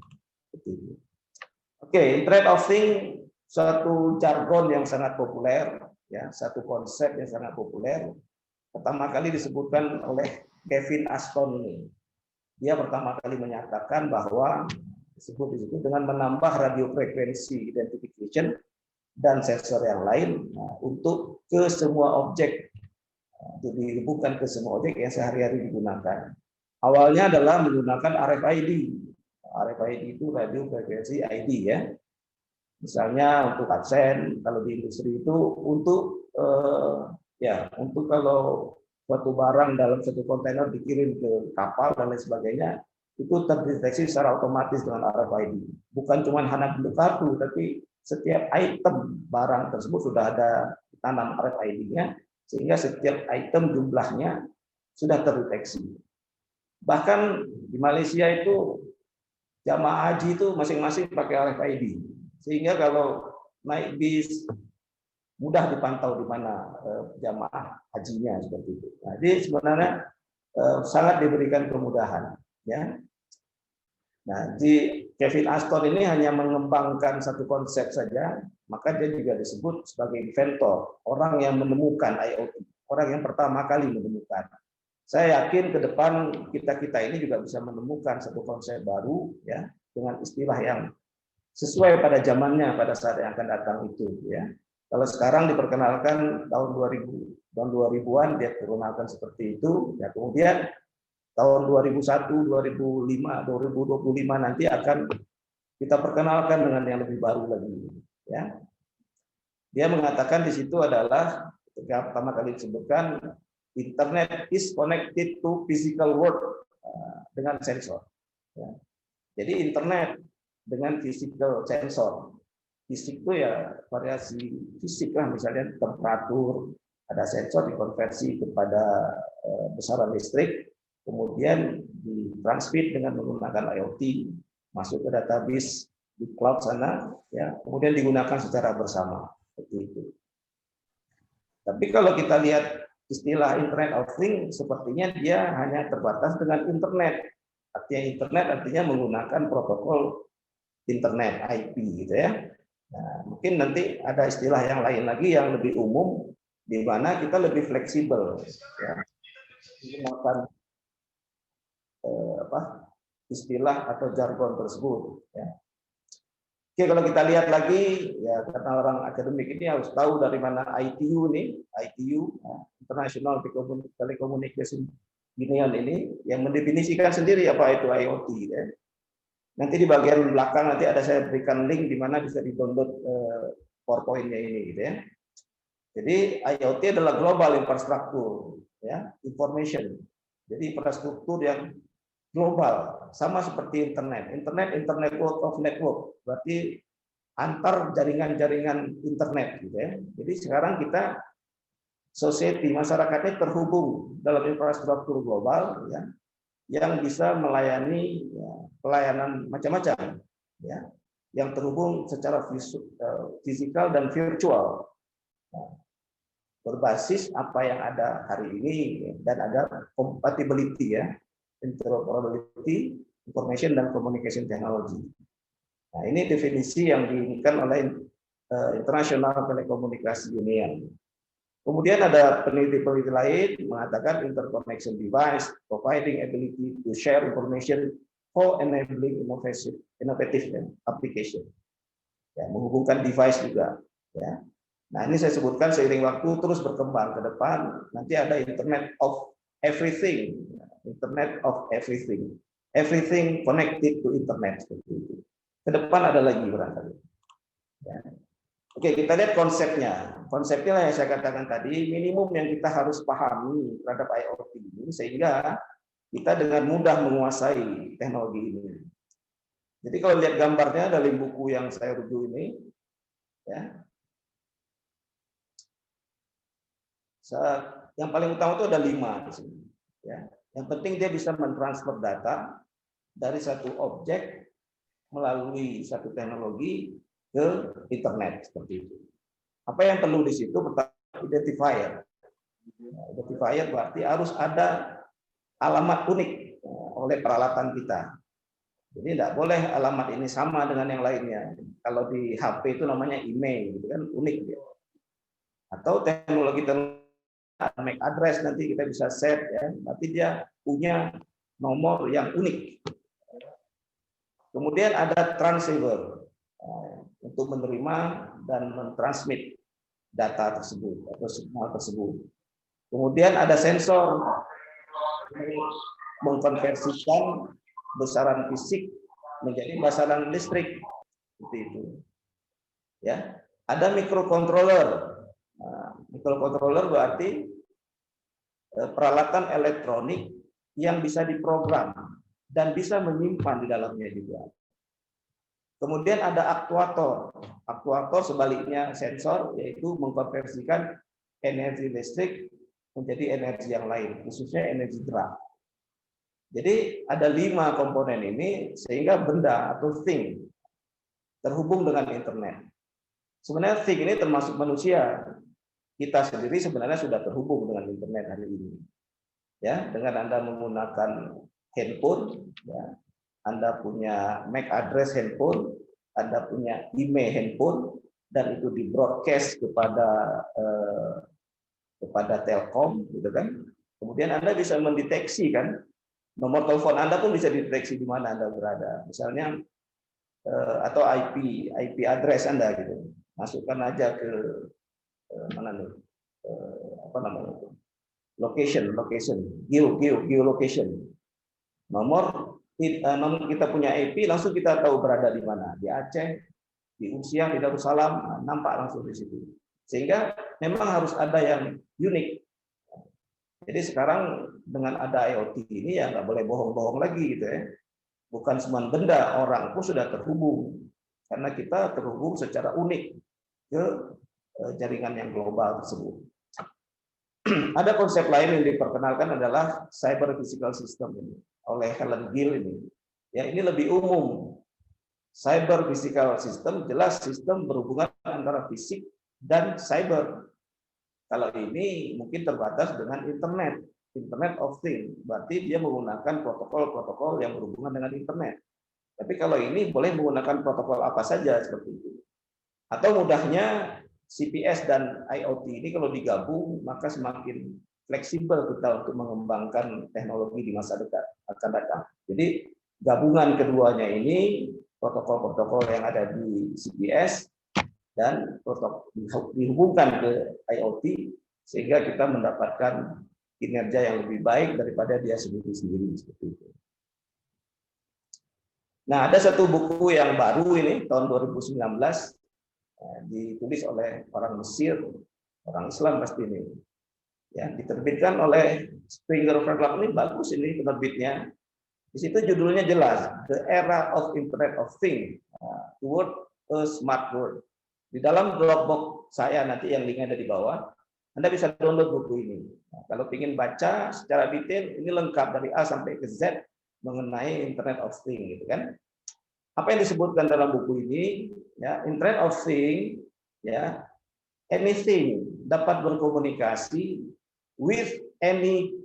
Oke, Internet of Things suatu jargon yang sangat populer, ya, satu konsep yang sangat populer. Pertama kali disebutkan oleh Kevin Ashton ini. Dia pertama kali menyatakan bahwa disebut dengan menambah radio frekuensi identification dan sensor yang lain untuk ke semua objek, dihubungkan ke semua objek yang sehari-hari digunakan. Awalnya adalah menggunakan RFID. RFID itu radio frekuensi ID ya. Misalnya untuk absen, kalau di industri itu untuk untuk kalau suatu barang dalam satu kontainer dikirim ke kapal dan lain sebagainya, itu terdeteksi secara otomatis dengan RFID. Bukan cuma hanya bentuk kartu, tapi setiap item barang tersebut sudah ada tanam RFID-nya, sehingga setiap item jumlahnya sudah terdeteksi. Bahkan di Malaysia itu jamaah haji itu masing-masing pakai RFID, sehingga kalau naik bis mudah dipantau di mana jamaah hajinya seperti itu. Nah, jadi sebenarnya sangat diberikan kemudahan, ya. Nah, di Kevin Ashton ini hanya mengembangkan satu konsep saja, maka dia juga disebut sebagai inventor, orang yang menemukan IoT, orang yang pertama kali menemukan. Saya yakin ke depan kita ini juga bisa menemukan satu konsep baru ya dengan istilah yang sesuai pada zamannya pada saat yang akan datang itu ya. Kalau sekarang diperkenalkan tahun 2000-an dia diperkenalkan seperti itu ya, kemudian tahun 2001, 2005, 2025 nanti akan kita perkenalkan dengan yang lebih baru lagi ya. Dia mengatakan di situ adalah ketika pertama kali disebutkan Internet is connected to physical world dengan sensor. Ya. Jadi internet dengan physical sensor. Fisik itu ya variasi fisik lah, misalnya temperatur, Ada sensor dikonversi kepada besaran listrik, kemudian ditransmit dengan menggunakan IoT, masuk ke database di cloud sana, ya, kemudian digunakan secara bersama. Seperti itu. Tapi kalau kita lihat istilah Internet of Things, sepertinya dia hanya terbatas dengan internet. Artinya internet artinya menggunakan protokol internet IP gitu ya. Nah, mungkin nanti ada istilah yang lain lagi yang lebih umum di mana kita lebih fleksibel ya. Menggunakan istilah atau jargon tersebut ya. Oke, kalau kita lihat lagi ya, karena orang akademik ini harus tahu dari mana ITU nih, ITU International Telecommunication Union ini yang mendefinisikan sendiri apa itu IoT ya. Nanti di bagian belakang nanti ada saya berikan link di mana bisa di-download PowerPoint-nya ini gitu ya. Jadi IoT adalah global infrastructure ya, information. Jadi infrastruktur yang global, sama seperti internet. Internet of network, berarti antar jaringan-jaringan internet gitu ya. Jadi sekarang kita society, masyarakatnya terhubung dalam infrastruktur global ya, yang bisa melayani ya, pelayanan macam-macam ya, yang terhubung secara fisikal dan virtual. Nah, berbasis apa yang ada hari ini dan ada compatibility ya, interoperability, information dan communication technology. Nah, ini definisi yang diinginkan oleh International Telecommunication Union. Kemudian ada peneliti-peneliti lain mengatakan interconnection device providing ability to share information for enabling innovative application. Ya, menghubungkan device juga. Ya. Nah, ini saya sebutkan seiring waktu terus berkembang ke depan. Nanti ada Internet of Everything, Internet of Everything, everything connected to Internet. Ke depan ada lagi barangkali. Ya. Oke, kita lihat konsepnya. Konsepnya yang saya katakan tadi, minimum yang kita harus pahami terhadap IoT ini sehingga kita dengan mudah menguasai teknologi ini. Jadi kalau lihat gambarnya dari buku yang saya rujuk ini, ya. Yang paling utama itu ada 5 di sini. Ya. Yang penting dia bisa mentransfer data dari satu objek melalui satu teknologi ke internet seperti itu. Apa yang perlu di situ? Pertama, identifier. Identifier berarti harus ada alamat unik oleh peralatan kita. Jadi tidak boleh alamat ini sama dengan yang lainnya. Kalau di HP itu namanya email, gitu kan unik. Atau teknologi MAC address nanti kita bisa set ya, berarti dia punya nomor yang unik. Kemudian ada transceiver untuk menerima dan mentransmit data tersebut atau signal tersebut. Kemudian ada sensor mengkonversikan besaran fisik menjadi besaran listrik seperti itu. Ya, ada microcontroller. Nah, microcontroller berarti peralatan elektronik yang bisa diprogram dan bisa menyimpan di dalamnya juga. Kemudian ada aktuator. Aktuator sebaliknya sensor, yaitu mengkonversikan energi listrik menjadi energi yang lain, khususnya energi gerak. Jadi ada 5 komponen ini sehingga benda atau thing terhubung dengan internet. Sebenarnya thing ini termasuk manusia. Kita sendiri sebenarnya sudah terhubung dengan internet hari ini. Ya, dengan Anda menggunakan handphone, ya, Anda punya MAC address handphone, Anda punya email handphone, dan itu di broadcast kepada Telkom, gitu kan? Kemudian Anda bisa mendeteksi kan, nomor telepon Anda pun bisa dideteksi di mana Anda berada, misalnya atau IP address Anda gitu, masukkan aja ke mana nih, apa namanya itu, location, geolocation, nomor kita punya IP, langsung kita tahu berada di mana, di Aceh, di Usiah, di Darussalam, nampak langsung di situ. Sehingga memang harus ada yang unik. Jadi sekarang dengan ada IoT ini ya nggak boleh bohong-bohong lagi gitu ya. Bukan semua benda, orang pun sudah terhubung. Karena kita terhubung secara unik ke jaringan yang global tersebut. ada konsep lain yang diperkenalkan adalah cyber physical system ini oleh Helen Gill ini. Ya, ini lebih umum. Cyber physical system jelas sistem berhubungan antara fisik dan cyber. Kalau ini mungkin terbatas dengan Internet of Things. Berarti dia menggunakan protokol-protokol yang berhubungan dengan internet. Tapi kalau ini boleh menggunakan protokol apa saja seperti itu. Atau mudahnya CPS dan IoT ini kalau digabung maka semakin fleksibel kita untuk mengembangkan teknologi di masa dekat akan datang. Jadi gabungan keduanya ini protokol-protokol yang ada di CPS dan protokol dihubungkan ke IoT sehingga kita mendapatkan kinerja yang lebih baik daripada dia sendiri-sendiri seperti itu. Nah, ada satu buku yang baru ini tahun 2019 ditulis oleh orang Mesir, orang Islam pasti ini. Ya, diterbitkan oleh Springer Verlag, ini bagus ini penerbitnya. Di situ judulnya jelas, The Era of Internet of Things, Toward a Smart World. Di dalam Dropbox saya nanti yang linknya ada di bawah, Anda bisa download buku ini. Nah, kalau ingin baca secara detail, ini lengkap dari A sampai ke Z mengenai Internet of Things, gitu kan? Apa yang disebutkan dalam buku ini? Ya, Internet of Things, ya, anything dapat berkomunikasi with any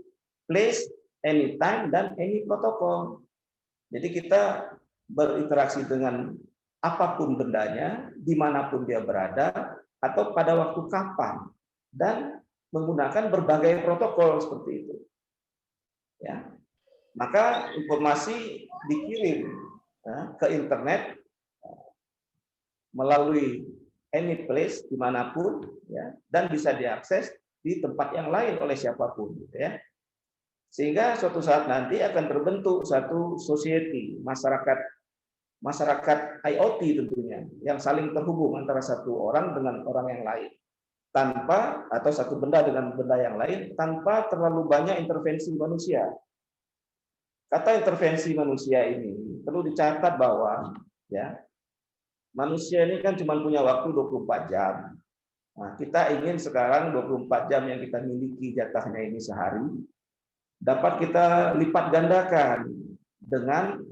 place, any time, dan any protokol. Jadi kita berinteraksi dengan apapun bendanya, dimanapun dia berada, atau pada waktu kapan, dan menggunakan berbagai protokol seperti itu. Ya, maka informasi dikirim ke internet melalui any place dimanapun, ya, dan bisa diakses di tempat yang lain oleh siapapun, gitu ya. Sehingga suatu saat nanti akan terbentuk satu society, masyarakat IoT tentunya, yang saling terhubung antara satu orang dengan orang yang lain, tanpa, atau satu benda dengan benda yang lain, tanpa terlalu banyak intervensi manusia. Kata intervensi manusia ini perlu dicatat bahwa, ya, manusia ini kan cuma punya waktu 24 jam. Nah, kita ingin sekarang 24 jam yang kita miliki jatahnya ini sehari dapat kita lipat gandakan dengan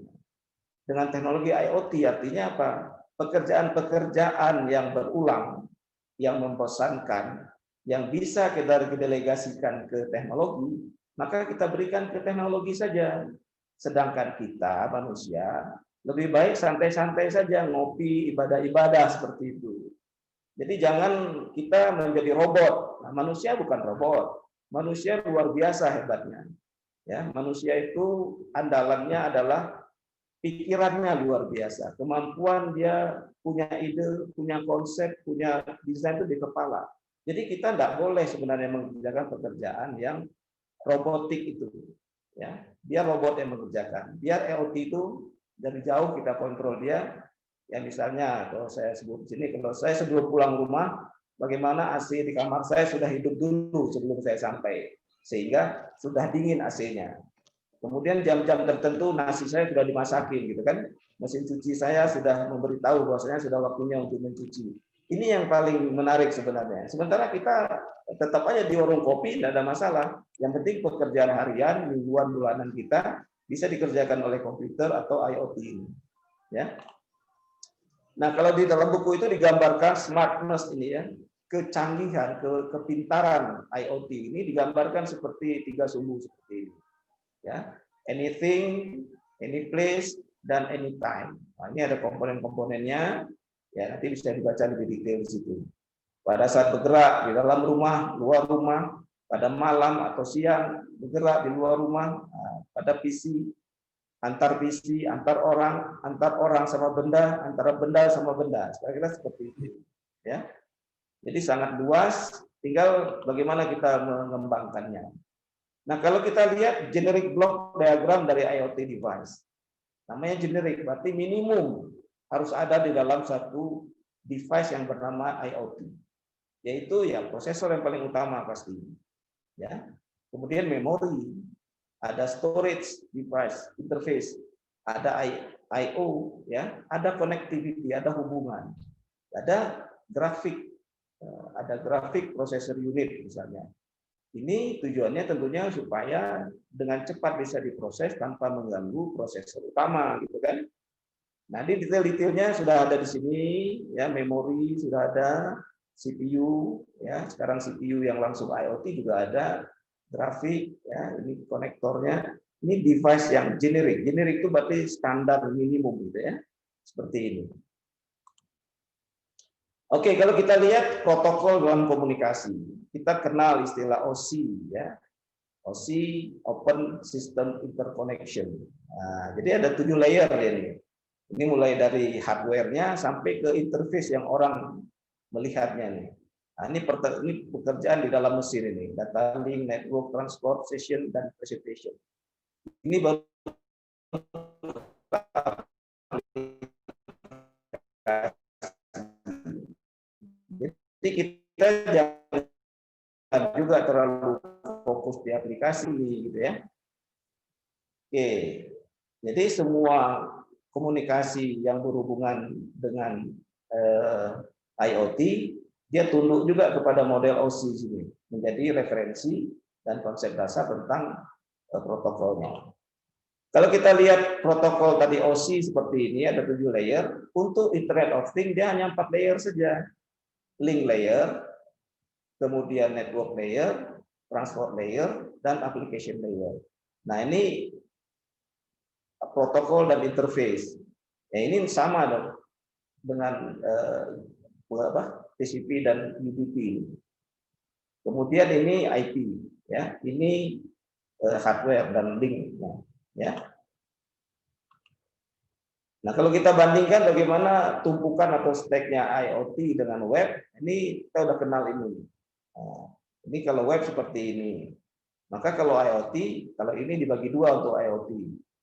teknologi IoT. Artinya apa? Pekerjaan-pekerjaan yang berulang, yang membosankan, yang bisa kita delegasikan ke teknologi, maka kita berikan ke teknologi saja. Sedangkan kita manusia lebih baik santai-santai saja, ngopi, ibadah-ibadah seperti itu. Jadi jangan kita menjadi robot. Nah, manusia bukan robot. Manusia luar biasa hebatnya. Ya, manusia itu andalannya adalah pikirannya luar biasa. Kemampuan dia punya ide, punya konsep, punya desain itu di kepala. Jadi kita tidak boleh sebenarnya mengerjakan pekerjaan yang robotik itu. Ya, biar robot yang mengerjakan. Biar IoT itu dari jauh kita kontrol dia. Ya, misalnya kalau saya sebut sini, kalau saya sebelum pulang rumah, bagaimana AC di kamar saya sudah hidup dulu sebelum saya sampai, sehingga sudah dingin AC-nya. Kemudian jam-jam tertentu nasi saya sudah dimasakin, gitu kan? Mesin cuci saya sudah memberitahu bahwasanya sudah waktunya untuk mencuci. Ini yang paling menarik sebenarnya. Sementara kita tetap aja di warung kopi, tidak ada masalah. Yang penting pekerjaan harian, mingguan, bulanan kita bisa dikerjakan oleh komputer atau IoT ini. Ya. Nah, kalau di dalam buku itu digambarkan smartness ini, ya, kecanggihan, kepintaran IoT ini digambarkan seperti 3 sumbu seperti ini. Ya, anything, any place, dan anytime. Nah, ini ada komponen-komponennya. Ya, nanti bisa dibaca lebih detail di situ. Pada saat bergerak di dalam rumah, luar rumah, pada malam atau siang bergerak di luar rumah, pada PC, antar PC, antar orang sama benda, antara benda sama benda. Kira-kira seperti itu. Ya. Jadi sangat luas, tinggal bagaimana kita mengembangkannya. Nah, kalau kita lihat generic block diagram dari IoT device. Namanya generic, berarti minimum harus ada di dalam satu device yang bernama IoT. Yaitu ya prosesor yang paling utama pasti. Ya. Kemudian memori, ada storage device, interface, ada I/O, ya, ada connectivity, ada hubungan, ada grafik processor unit misalnya, Ini tujuannya tentunya supaya dengan cepat bisa diproses tanpa mengganggu prosesor utama, gitu kan. Nah, di detail-detailnya sudah ada di sini, ya, memori sudah ada, CPU, ya, sekarang CPU yang langsung IoT juga ada, grafik, ya, ini konektornya, ini device yang generik. Generik itu berarti standar minimum, gitu ya, seperti ini. Oke, kalau kita lihat protokol dalam komunikasi, kita kenal istilah OSI, ya, OSI, Open System Interconnection. Nah, jadi ada 7 layer ini. Ini mulai dari hardware-nya sampai ke interface yang orang melihatnya nih. Nah, ini pekerjaan di dalam mesin ini, data link, network, transport, session, dan presentation. Ini baru jadi kita jangan juga terlalu fokus di aplikasi, gitu ya. Oke, jadi semua komunikasi yang berhubungan dengan IoT, dia tunduk juga kepada model OSI sini, menjadi referensi dan konsep dasar tentang protokolnya. Kalau kita lihat protokol tadi OSI seperti ini, ada 7 layer. Untuk Internet of Things dia hanya 4 layer saja. Link layer, kemudian network layer, transport layer, dan application layer. Nah, ini protokol dan interface. Ya, ini sama dong dengan TCP dan UDP. Kemudian ini IP, ya, ini hardware dan link, ya. Nah, kalau kita bandingkan bagaimana tumpukan atau stack-nya IoT dengan web, ini kita udah kenal ini. Nah, ini kalau web seperti ini. Maka kalau IoT, kalau ini dibagi 2 untuk IoT.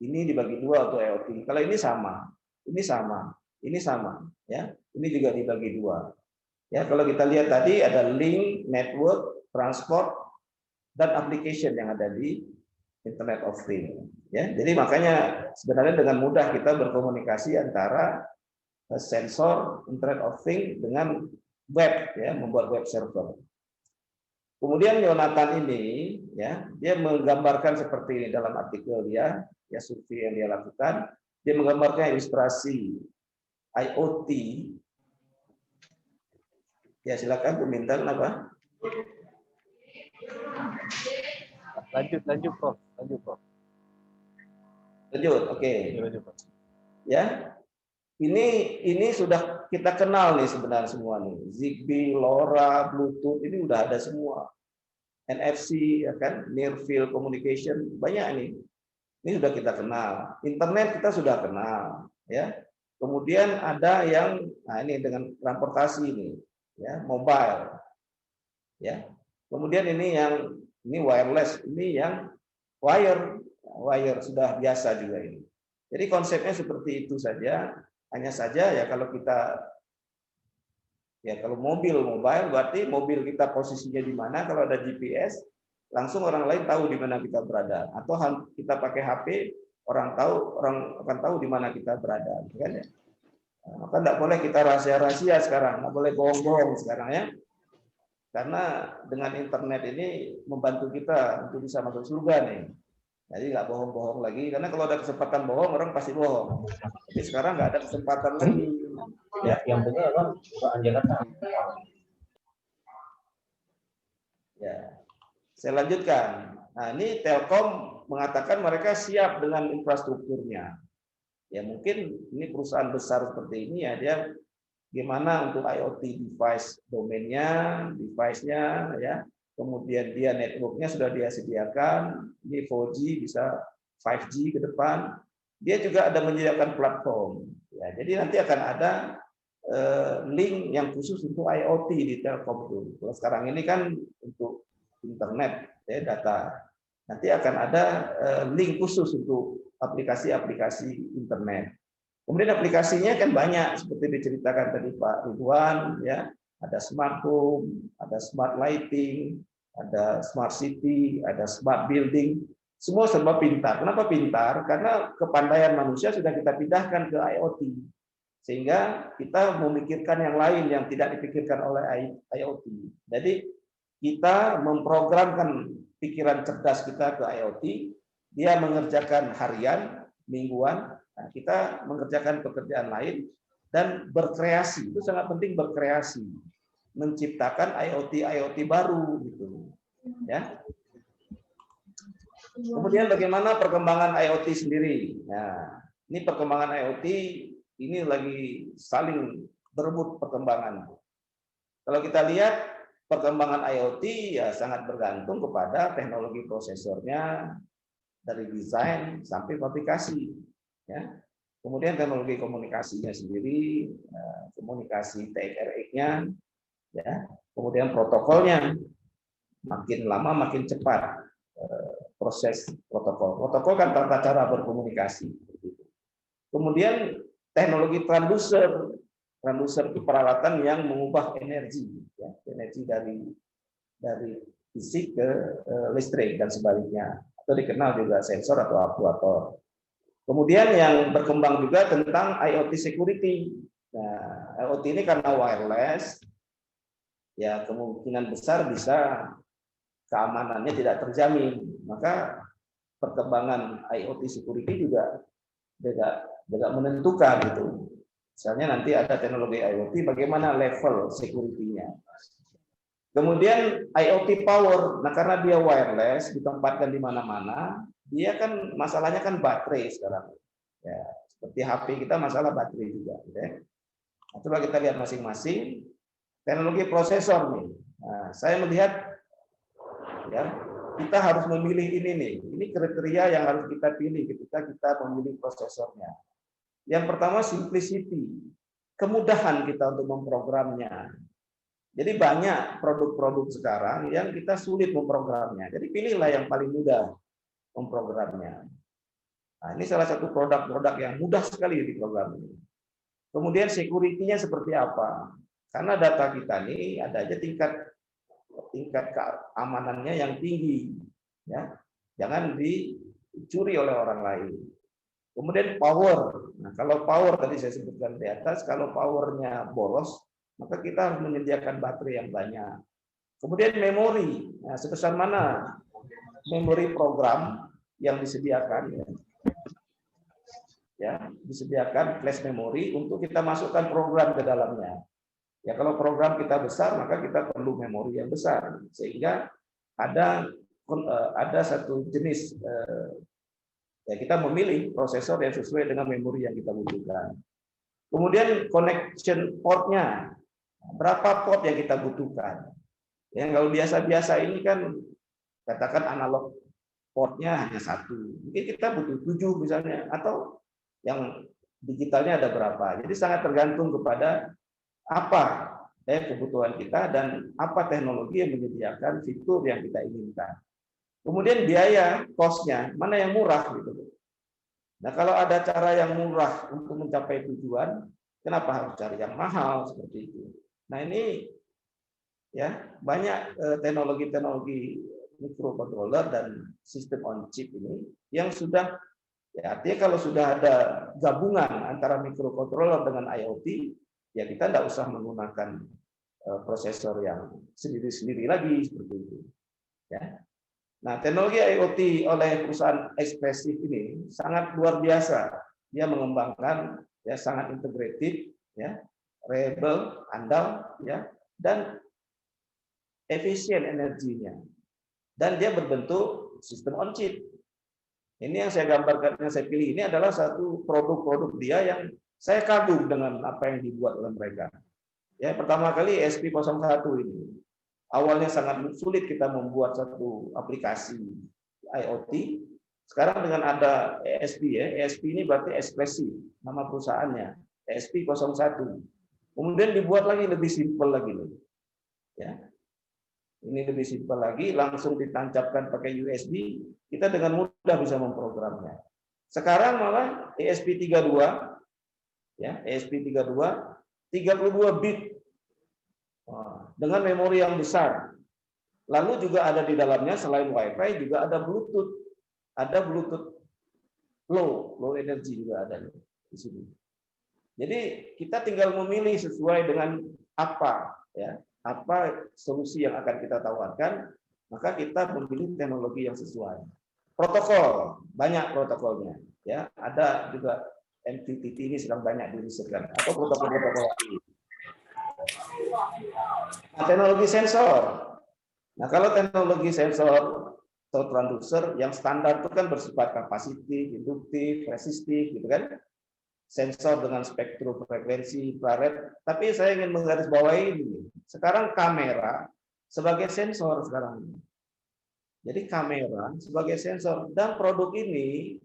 Ini dibagi 2 untuk IoT. Kalau ini sama, ini sama, ini sama, ya. Ini juga dibagi 2. Ya, kalau kita lihat tadi ada link, network, transport, dan application yang ada di Internet of Things. Ya, jadi makanya sebenarnya dengan mudah kita berkomunikasi antara sensor Internet of Things dengan web, ya, membuat web server. Kemudian Yonatan ini, ya, dia menggambarkan seperti ini dalam artikel dia, ya, survei yang dia lakukan. Dia menggambarkan ilustrasi IoT. Ya, silakan peminta kenapa? Lanjut, Prof. Lanjut, oke. Lanjut, Prof. Ya, ini sudah kita kenal nih sebenarnya semua nih. Zigbee, LoRa, Bluetooth ini udah ada semua. NFC, ya kan, Near Field Communication, banyak nih. Ini sudah kita kenal. Internet kita sudah kenal, ya. Kemudian ada yang, nah ini dengan transportasi ini, ya, mobile, ya. Kemudian ini yang ini wireless, ini yang wire sudah biasa juga ini. Jadi konsepnya seperti itu saja. Hanya saja ya kalau kita, ya kalau mobile berarti mobil kita posisinya di mana, kalau ada GPS langsung orang lain tahu di mana kita berada. Atau kita pakai HP, orang akan tahu di mana kita berada, kan ya. Maka tidak boleh kita rahasia-rahasia sekarang, nggak boleh bohong-bohong sekarang, ya. Karena dengan internet ini membantu kita untuk bisa masuk surga nih. Jadi nggak bohong-bohong lagi, karena kalau ada kesempatan bohong orang pasti bohong. Jadi sekarang nggak ada kesempatan lagi. Ya, yang benar kan Jakarta. Ya, saya lanjutkan. Nah, ini Telkom mengatakan mereka siap dengan infrastrukturnya. Ya, mungkin ini perusahaan besar seperti ini, ya, dia gimana untuk IoT device domainnya, device-nya, ya. Kemudian dia networknya sudah dia sediakan, ini 4G bisa 5G ke depan. Dia juga ada menyediakan platform. Ya, jadi nanti akan ada link yang khusus untuk IoT di Telkom itu. Kalau sekarang ini kan untuk internet, ya, data. Nanti akan ada link khusus untuk aplikasi-aplikasi internet. Kemudian aplikasinya kan banyak seperti diceritakan tadi Pak Ridwan, ya. Ada smart home, ada smart lighting, ada smart city, ada smart building. Semua serba pintar. Kenapa pintar? Karena kepandaian manusia sudah kita pindahkan ke IoT. Sehingga kita memikirkan yang lain yang tidak dipikirkan oleh IoT. Jadi kita memprogramkan pikiran cerdas kita ke IoT, dia mengerjakan harian, mingguan, nah, kita mengerjakan pekerjaan lain dan berkreasi. Itu sangat penting, berkreasi, menciptakan IoT baru gitu. Ya. Kemudian bagaimana perkembangan IoT sendiri? Nah, ini perkembangan IoT ini lagi saling berebut perkembangan. Kalau kita lihat perkembangan IoT ya sangat bergantung kepada teknologi prosesornya, dari desain sampai fabrikasi. Ya. Kemudian teknologi komunikasinya sendiri, komunikasi TX-RX-nya, ya. Kemudian protokolnya, makin lama makin cepat proses protokol. Protokol kan tata cara berkomunikasi. Kemudian teknologi transducer. Transducer itu peralatan yang mengubah energi, ya, energi dari fisik ke listrik dan sebaliknya, atau dikenal juga sensor atau aktuator. Kemudian yang berkembang juga tentang IoT security. Nah, IoT ini karena wireless, ya kemungkinan besar bisa keamanannya tidak terjamin. Maka perkembangan IoT security juga tidak menentukan gitu. Misalnya nanti ada teknologi IoT, bagaimana level security-nya. Kemudian IoT power, nah karena dia wireless, ditempatkan di mana-mana, dia kan masalahnya kan baterai sekarang. Ya, seperti HP kita masalah baterai juga. Ya. Nah, coba kita lihat masing-masing teknologi prosesor nih. Nah, saya melihat ya kita harus memilih ini nih. Ini kriteria yang harus kita pilih ketika kita memilih prosesornya. Yang pertama simplicity, kemudahan kita untuk memprogramnya. Jadi banyak produk-produk sekarang yang kita sulit memprogramnya. Jadi pilihlah yang paling mudah memprogramnya. Nah, ini salah satu produk-produk yang mudah sekali diprogram. Kemudian security-nya seperti apa? Karena data kita ini ada aja tingkat keamanannya yang tinggi, ya. Jangan dicuri oleh orang lain. Kemudian power. Nah, kalau power tadi saya sebutkan di atas, kalau powernya boros, maka kita harus menyediakan baterai yang banyak. Kemudian memori. Nah, sebesar mana memori program yang disediakan? Ya, disediakan flash memory untuk kita masukkan program ke dalamnya. Ya, kalau program kita besar, maka kita perlu memori yang besar, sehingga ada satu jenis ya kita memilih prosesor yang sesuai dengan memori yang kita butuhkan. Kemudian connection port-nya, berapa port yang kita butuhkan? Yang kalau biasa-biasa ini kan katakan analog port-nya hanya satu, mungkin kita butuh 7 misalnya, atau yang digitalnya ada berapa. Jadi sangat tergantung kepada apa kebutuhan kita dan apa teknologi yang menyediakan fitur yang kita inginkan. Kemudian biaya, cost-nya, mana yang murah gitu. Nah, kalau ada cara yang murah untuk mencapai tujuan, kenapa harus cari yang mahal seperti itu? Nah, ini ya banyak teknologi-teknologi microcontroller dan sistem on chip ini yang sudah ya artinya kalau sudah ada gabungan antara microcontroller dengan IoT, ya kita tidak usah menggunakan prosesor yang sendiri-sendiri lagi seperti itu. Ya. Nah, teknologi IoT oleh perusahaan Espressif ini sangat luar biasa. Dia mengembangkan ya sangat integratif, ya, reliable, andal, ya, dan efisien energinya. Dan dia berbentuk sistem on chip. Ini yang saya gambarkan, yang saya pilih ini adalah satu produk-produk dia yang saya kagum dengan apa yang dibuat oleh mereka. Ya, pertama kali ESP01 ini. Awalnya sangat sulit kita membuat satu aplikasi IoT. Sekarang dengan ada ESP, ya, ESP ini berarti ekspresi, nama perusahaannya, ESP01. Kemudian dibuat lagi lebih simpel lagi. Ya. Ini lebih simpel lagi, langsung ditancapkan pakai USB, kita dengan mudah bisa memprogramnya. Sekarang malah ESP32, ya, ESP32, 32 bit. Dengan memori yang besar. Lalu juga ada di dalamnya selain Wi-Fi juga ada Bluetooth. Ada Bluetooth low energy juga ada di sini. Jadi kita tinggal memilih sesuai dengan apa ya apa solusi yang akan kita tawarkan, maka kita memilih teknologi yang sesuai. Protokol, banyak protokolnya. Ya, ada juga MTTT ini sedang banyak dirisetkan atau protokol-protokol ini. Nah, teknologi sensor. Nah, kalau teknologi sensor atau transducer yang standar itu kan bersifat kapasitif, induktif, resistif, gitu kan? Sensor dengan spektrum frekuensi infrared. Tapi saya ingin menggarisbawahi ini. Sekarang kamera sebagai sensor sekarang. Jadi kamera sebagai sensor dan produk ini,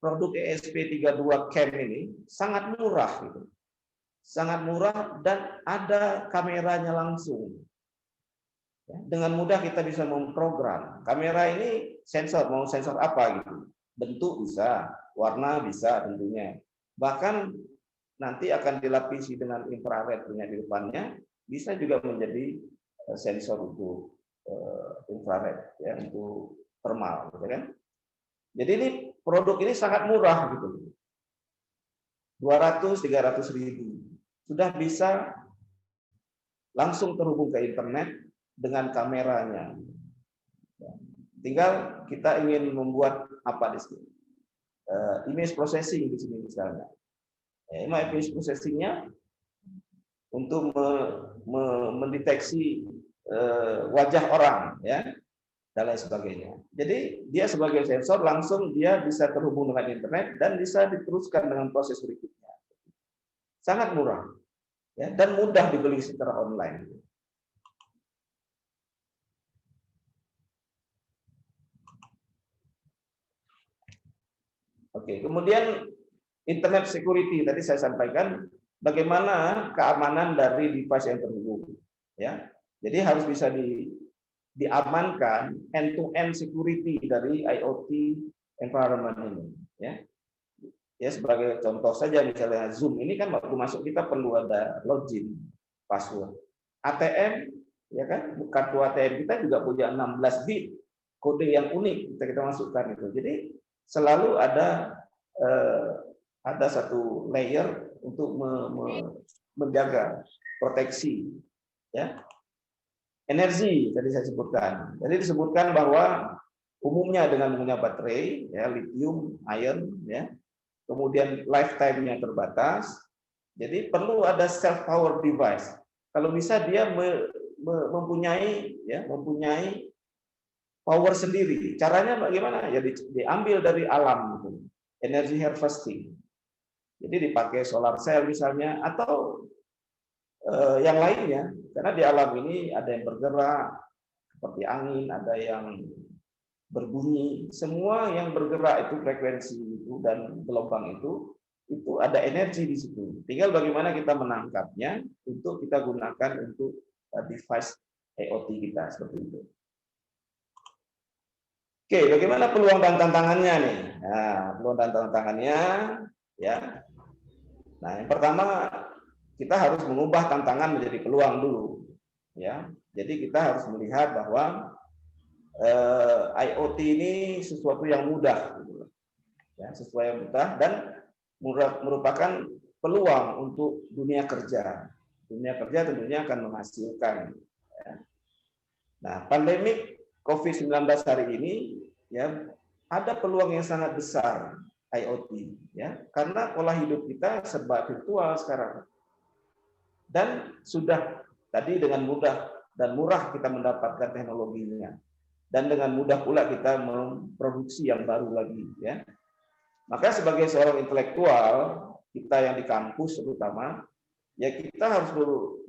produk ESP32 Cam ini sangat murah, gitu. Sangat murah dan ada kameranya langsung. Dengan mudah kita bisa memprogram. Kamera ini sensor, mau sensor apa gitu. Bentuk bisa, warna bisa tentunya. Bahkan nanti akan dilapisi dengan infrared punya di depannya, bisa juga menjadi sensor untuk infrared ya, untuk thermal, gitu kan. Jadi ini produk ini sangat murah gitu. 200-300 ribu. Sudah bisa langsung terhubung ke internet dengan kameranya. Tinggal kita ingin membuat apa di sini? Image processing di sini misalnya. Image processingnya untuk mendeteksi wajah orang, ya, dan lain sebagainya. Jadi dia sebagai sensor langsung dia bisa terhubung dengan internet dan bisa diteruskan dengan proses berikutnya. Sangat murah, ya, dan mudah dibeli secara online. Oke, kemudian internet security tadi saya sampaikan bagaimana keamanan dari device yang terhubung, ya. Jadi harus bisa diamankan end-to-end security dari IoT environment ini, ya. Ya sebagai contoh saja misalnya Zoom ini kan waktu masuk kita perlu ada login, password. ATM, ya kan, kartu ATM kita juga punya 16 bit kode yang unik kita masukkan itu. Jadi selalu ada satu layer untuk menjaga proteksi, ya. Energi tadi saya sebutkan. Jadi disebutkan bahwa umumnya dengan menggunakan baterai, ya, lithium, ion, ya. Kemudian lifetime-nya terbatas. Jadi perlu ada self power device. Kalau bisa dia mempunyai power sendiri. Caranya bagaimana? Ya diambil dari alam, gitu. Energi harvesting. Jadi dipakai solar cell misalnya atau yang lainnya. Karena di alam ini ada yang bergerak seperti angin, ada yang berbunyi. Semua yang bergerak itu frekuensi itu dan gelombang itu ada energi di situ. Tinggal bagaimana kita menangkapnya untuk kita gunakan untuk device IoT kita seperti itu. Oke, bagaimana peluang dan tantangannya nih? Nah, peluang dan tantangannya, ya. Nah, yang pertama kita harus mengubah tantangan menjadi peluang dulu, ya. Jadi kita harus melihat bahwa IoT ini sesuatu yang mudah, ya, sesuatu yang mudah dan merupakan peluang untuk dunia kerja. Dunia kerja tentunya akan menghasilkan. Ya. Nah, pandemik COVID-19 hari ini, ya, ada peluang yang sangat besar IoT, ya, karena pola hidup kita serba virtual sekarang. Dan sudah tadi dengan mudah dan murah kita mendapatkan teknologinya. Dan dengan mudah pula kita memproduksi yang baru lagi, ya. Maka sebagai seorang intelektual, kita yang di kampus terutama, ya kita harus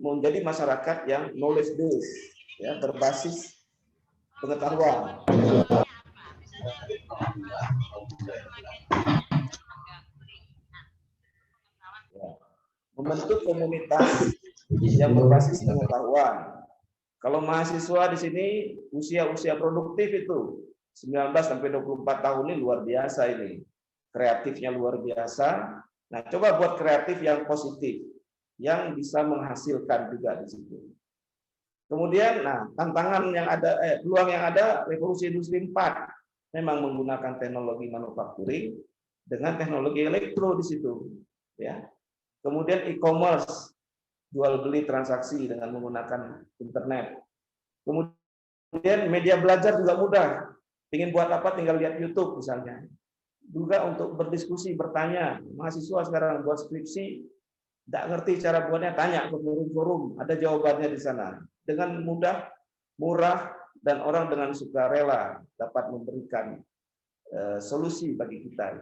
menjadi masyarakat yang knowledge based, ya, berbasis pengetahuan. Ya. Membentuk komunitas yang berbasis pengetahuan. Kalau mahasiswa di sini usia produktif itu 19 sampai 24 tahun ini luar biasa ini. Kreatifnya luar biasa. Nah, coba buat kreatif yang positif, yang bisa menghasilkan juga di situ. Kemudian, nah, tantangan yang ada, peluang yang ada, revolusi industri 4 memang menggunakan teknologi manufacturing dengan teknologi elektro di situ, ya. Kemudian e-commerce jual beli transaksi dengan menggunakan internet. Kemudian media belajar juga mudah. Ingin buat apa tinggal lihat YouTube misalnya. Juga untuk berdiskusi, bertanya. Mahasiswa sekarang buat skripsi, tidak ngerti cara buatnya, tanya ke forum-forum, ada jawabannya di sana. Dengan mudah, murah, dan orang dengan sukarela dapat memberikan solusi bagi kita.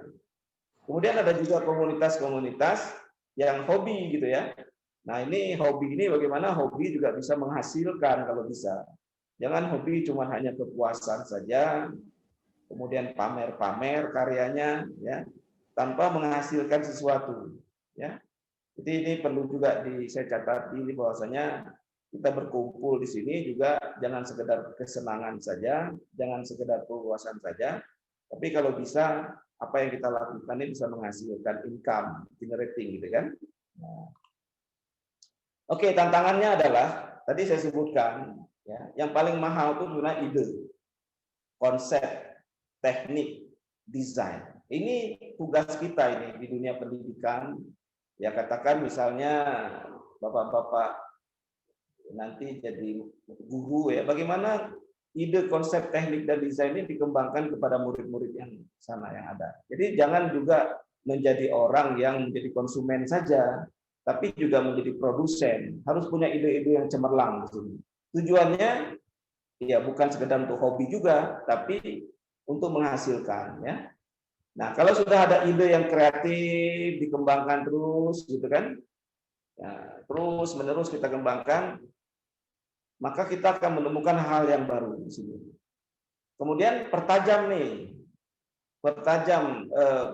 Kemudian ada juga komunitas-komunitas yang hobi gitu ya. Nah ini hobi ini bagaimana hobi juga bisa menghasilkan kalau bisa. Jangan hobi cuma hanya kepuasan saja, kemudian pamer-pamer karyanya, ya, tanpa menghasilkan sesuatu. Ya, jadi ini perlu juga saya catat ini bahwasanya kita berkumpul di sini juga jangan sekedar kesenangan saja, jangan sekedar kepuasan saja, tapi kalau bisa apa yang kita lakukan ini bisa menghasilkan income, generating gitu kan. Nah. Oke, tantangannya adalah tadi saya sebutkan ya, yang paling mahal itu sebenarnya ide, konsep, teknik, desain. Ini tugas kita ini di dunia pendidikan. Ya katakan misalnya bapak-bapak nanti jadi guru ya, bagaimana ide, konsep, teknik, dan desain ini dikembangkan kepada murid-murid yang sana yang ada. Jadi jangan juga menjadi orang yang menjadi konsumen saja, tapi juga menjadi produsen. Harus punya ide-ide yang cemerlang di sini. Tujuannya ya bukan sekedar untuk hobi juga, tapi untuk menghasilkan ya. Nah, kalau sudah ada ide yang kreatif dikembangkan terus gitu kan. Ya, terus menerus kita kembangkan, maka kita akan menemukan hal yang baru di sini. Kemudian pertajam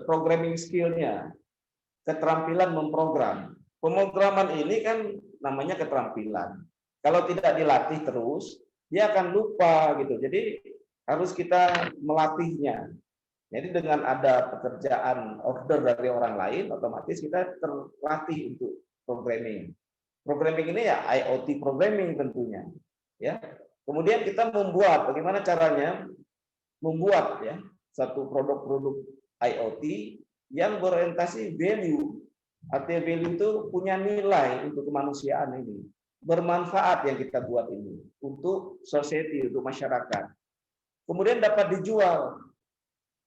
programming skill-nya, keterampilan memprogram. Pemrograman ini kan namanya keterampilan. Kalau tidak dilatih terus, dia akan lupa gitu. Jadi harus kita melatihnya. Jadi dengan ada pekerjaan order dari orang lain, otomatis kita terlatih untuk programming. Programming ini ya IoT programming tentunya. Ya. Kemudian kita membuat, bagaimana caranya membuat ya satu produk-produk IoT yang berorientasi value. Artinya value itu punya nilai untuk kemanusiaan ini. Bermanfaat yang kita buat ini untuk society, untuk masyarakat. Kemudian dapat dijual.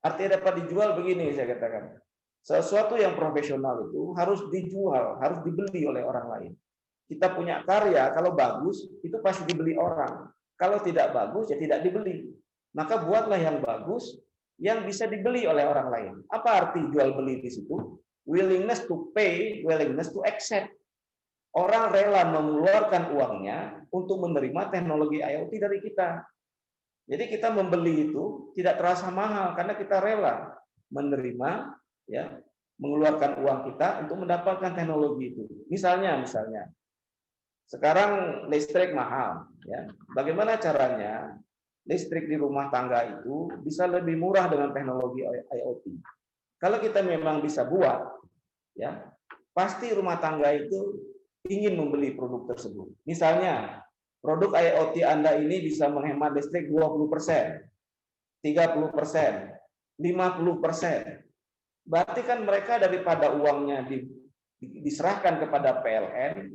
Artinya dapat dijual begini saya katakan. Sesuatu yang profesional itu harus dijual, harus dibeli oleh orang lain. Kita punya karya, kalau bagus, itu pasti dibeli orang. Kalau tidak bagus, ya tidak dibeli. Maka buatlah yang bagus, yang bisa dibeli oleh orang lain. Apa arti jual beli di situ? Willingness to pay, willingness to accept. Orang rela mengeluarkan uangnya untuk menerima teknologi IoT dari kita. Jadi kita membeli itu tidak terasa mahal karena kita rela menerima, ya, mengeluarkan uang kita untuk mendapatkan teknologi itu. Misalnya, sekarang listrik mahal, ya. Bagaimana caranya listrik di rumah tangga itu bisa lebih murah dengan teknologi IoT? Kalau kita memang bisa buat, ya, pasti rumah tangga itu ingin membeli produk tersebut. Misalnya, produk IoT Anda ini bisa menghemat listrik 20%, 30%, 50%. Berarti kan mereka daripada uangnya diserahkan kepada PLN,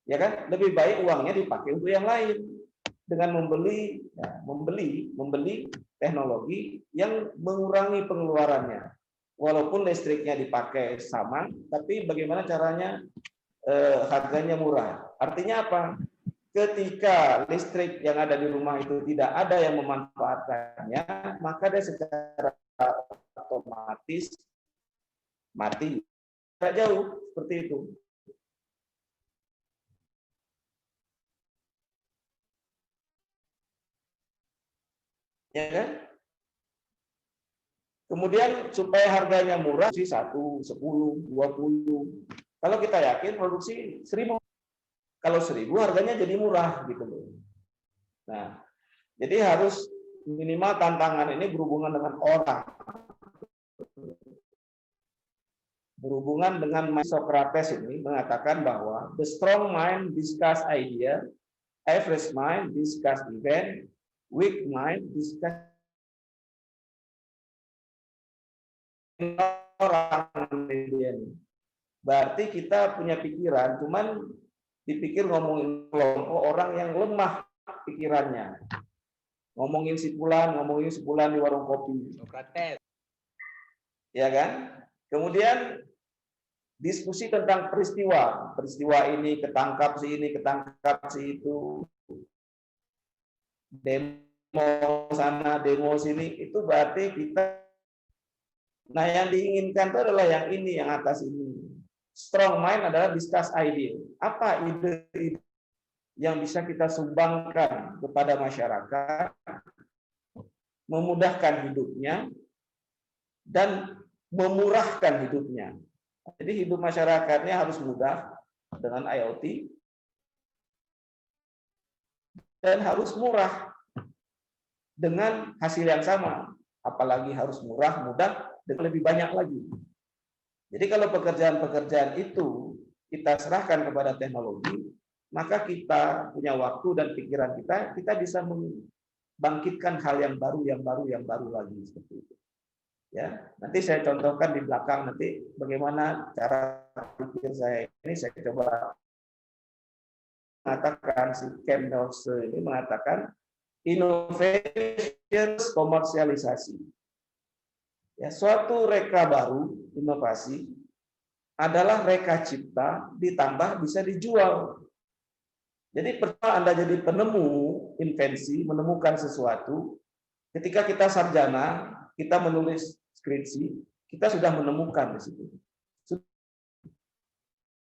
ya kan, lebih baik uangnya dipakai untuk yang lain dengan membeli teknologi yang mengurangi pengeluarannya. Walaupun listriknya dipakai sama, tapi bagaimana caranya harganya murah. Artinya apa? Ketika listrik yang ada di rumah itu tidak ada yang memanfaatkannya, maka dia secara otomatis mati. Tidak jauh seperti itu. Ya kan? Kemudian supaya harganya murah sih 1, 10, 20. Kalau kita yakin produksi 1000, kalau 1000 harganya jadi murah gitu loh. Nah, jadi harus minimal tantangan ini berhubungan dengan orang. Berhubungan dengan Socrates ini mengatakan bahwa the strong mind discuss idea, average mind discuss event, weak mind discuss orang. Berarti kita punya pikiran, cuman dipikir ngomongin kelompok orang yang lemah pikirannya. Ngomongin si fulan di warung kopi. Sokrates. Ya kan? Kemudian diskusi tentang peristiwa. Peristiwa ini ketangkap si ini, ketangkap si itu. Demo sana, demo sini, itu berarti kita. Nah, yang diinginkan itu adalah yang ini, yang atas ini. Strong mind adalah discuss ide. Apa ide yang bisa kita sumbangkan kepada masyarakat, memudahkan hidupnya, dan memurahkan hidupnya. Jadi hidup masyarakatnya harus mudah dengan IoT, dan harus murah dengan hasil yang sama. Apalagi harus murah, mudah, dan lebih banyak lagi. Jadi kalau pekerjaan-pekerjaan itu kita serahkan kepada teknologi, maka kita punya waktu dan pikiran kita bisa membangkitkan hal yang baru lagi seperti itu. Ya, nanti saya contohkan di belakang nanti bagaimana cara pikir saya ini. Saya coba mengatakan, si Ken Dorsey ini mengatakan innovation komersialisasi. Ya, suatu reka baru, inovasi adalah reka cipta ditambah bisa dijual. Jadi pertama Anda jadi penemu invensi, menemukan sesuatu. Ketika kita sarjana, kita menulis skripsi, kita sudah menemukan di situ.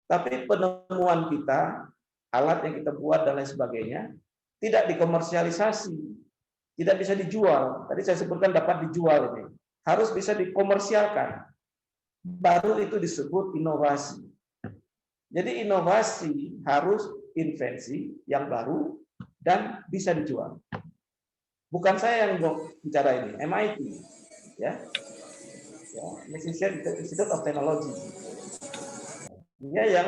Tapi penemuan kita, alat yang kita buat dan lain sebagainya, tidak dikomersialisasi, tidak bisa dijual. Tadi saya sebutkan dapat dijual ini. Harus bisa dikomersialkan. Baru itu disebut inovasi. Jadi inovasi harus invensi yang baru dan bisa dijual. Bukan saya yang bicara ini, MIT, ya, Massachusetts Institute of Technology. Dia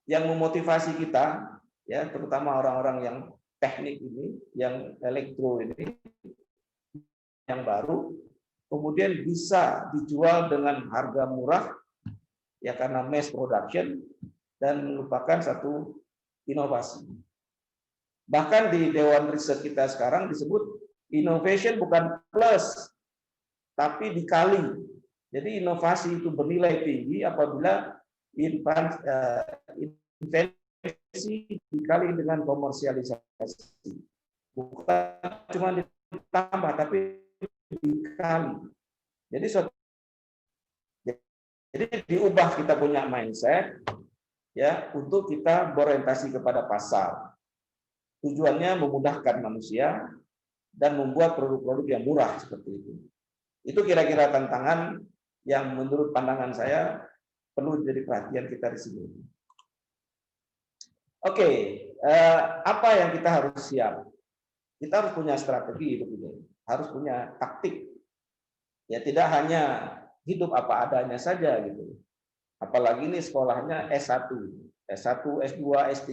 yang memotivasi kita, ya, terutama orang-orang yang teknik ini, yang elektro ini, yang baru, kemudian bisa dijual dengan harga murah, ya karena mass production, dan merupakan satu inovasi. Bahkan di Dewan Riset kita sekarang disebut innovation bukan plus, tapi dikali. Jadi inovasi itu bernilai tinggi apabila invensi dikali dengan komersialisasi. Bukan cuma ditambah, tapi dikali. Jadi diubah kita punya mindset, ya, untuk kita berorientasi kepada pasar. Tujuannya memudahkan manusia dan membuat produk-produk yang murah seperti itu. Itu kira-kira tantangan yang menurut pandangan saya perlu jadi perhatian kita di sini. Oke, apa yang kita harus siap? Kita harus punya strategi hidup ini, harus punya taktik. Ya, tidak hanya hidup apa adanya saja gitu. Apalagi ini sekolahnya S1, S2, S3.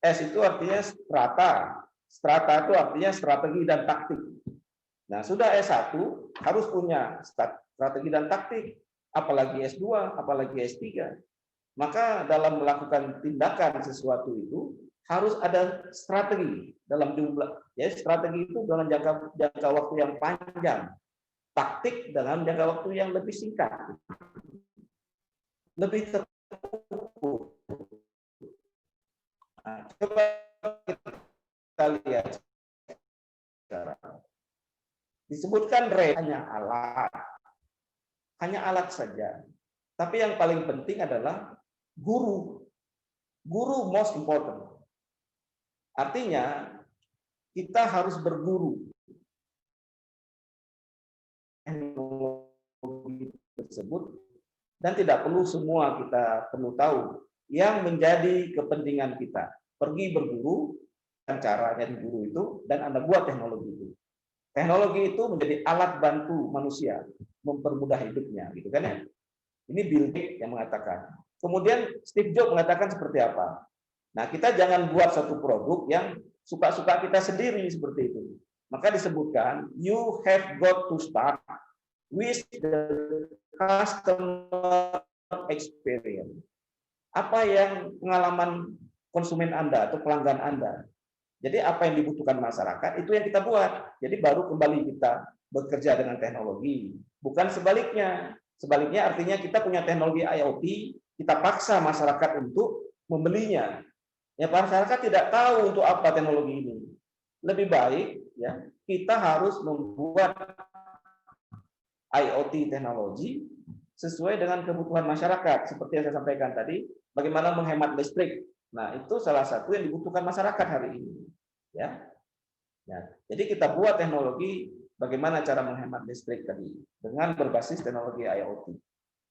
S itu artinya strata. Strata itu artinya strategi dan taktik. Nah, sudah S1 harus punya strategi dan taktik, apalagi S2, apalagi S3. Maka dalam melakukan tindakan sesuatu itu harus ada strategi dalam jumlah, ya, strategi itu dalam jangka waktu yang panjang, taktik dalam jangka waktu yang lebih singkat, lebih terukur. Nah, coba kita lihat sekarang. Disebutkan hanya alat saja. Tapi yang paling penting adalah guru. Guru most important. Artinya kita harus berguru teknologi tersebut, dan tidak perlu semua kita perlu tahu. Yang menjadi kepentingan kita, pergi berguru, dan caranya di guru itu, dan Anda buat teknologi itu. Teknologi itu menjadi alat bantu manusia, mempermudah hidupnya, gitu kan ya. Ini Bill Gates yang mengatakan. Kemudian Steve Jobs mengatakan seperti apa? Nah, kita jangan buat satu produk yang suka-suka kita sendiri seperti itu. Maka disebutkan, you have got to start with the customer experience. apa yang pengalaman konsumen Anda atau pelanggan Anda. Jadi apa yang dibutuhkan masyarakat itu yang kita buat. Jadi baru kembali kita bekerja dengan teknologi. Bukan sebaliknya. Sebaliknya artinya kita punya teknologi IoT, kita paksa masyarakat untuk membelinya. Ya, masyarakat tidak tahu untuk apa teknologi ini. Lebih baik ya kita harus membuat IoT teknologi sesuai dengan kebutuhan masyarakat. Seperti yang saya sampaikan tadi, bagaimana menghemat listrik. Nah, itu salah satu yang dibutuhkan masyarakat hari ini. Ya. Ya. Jadi kita buat teknologi bagaimana cara menghemat listrik tadi dengan berbasis teknologi IoT.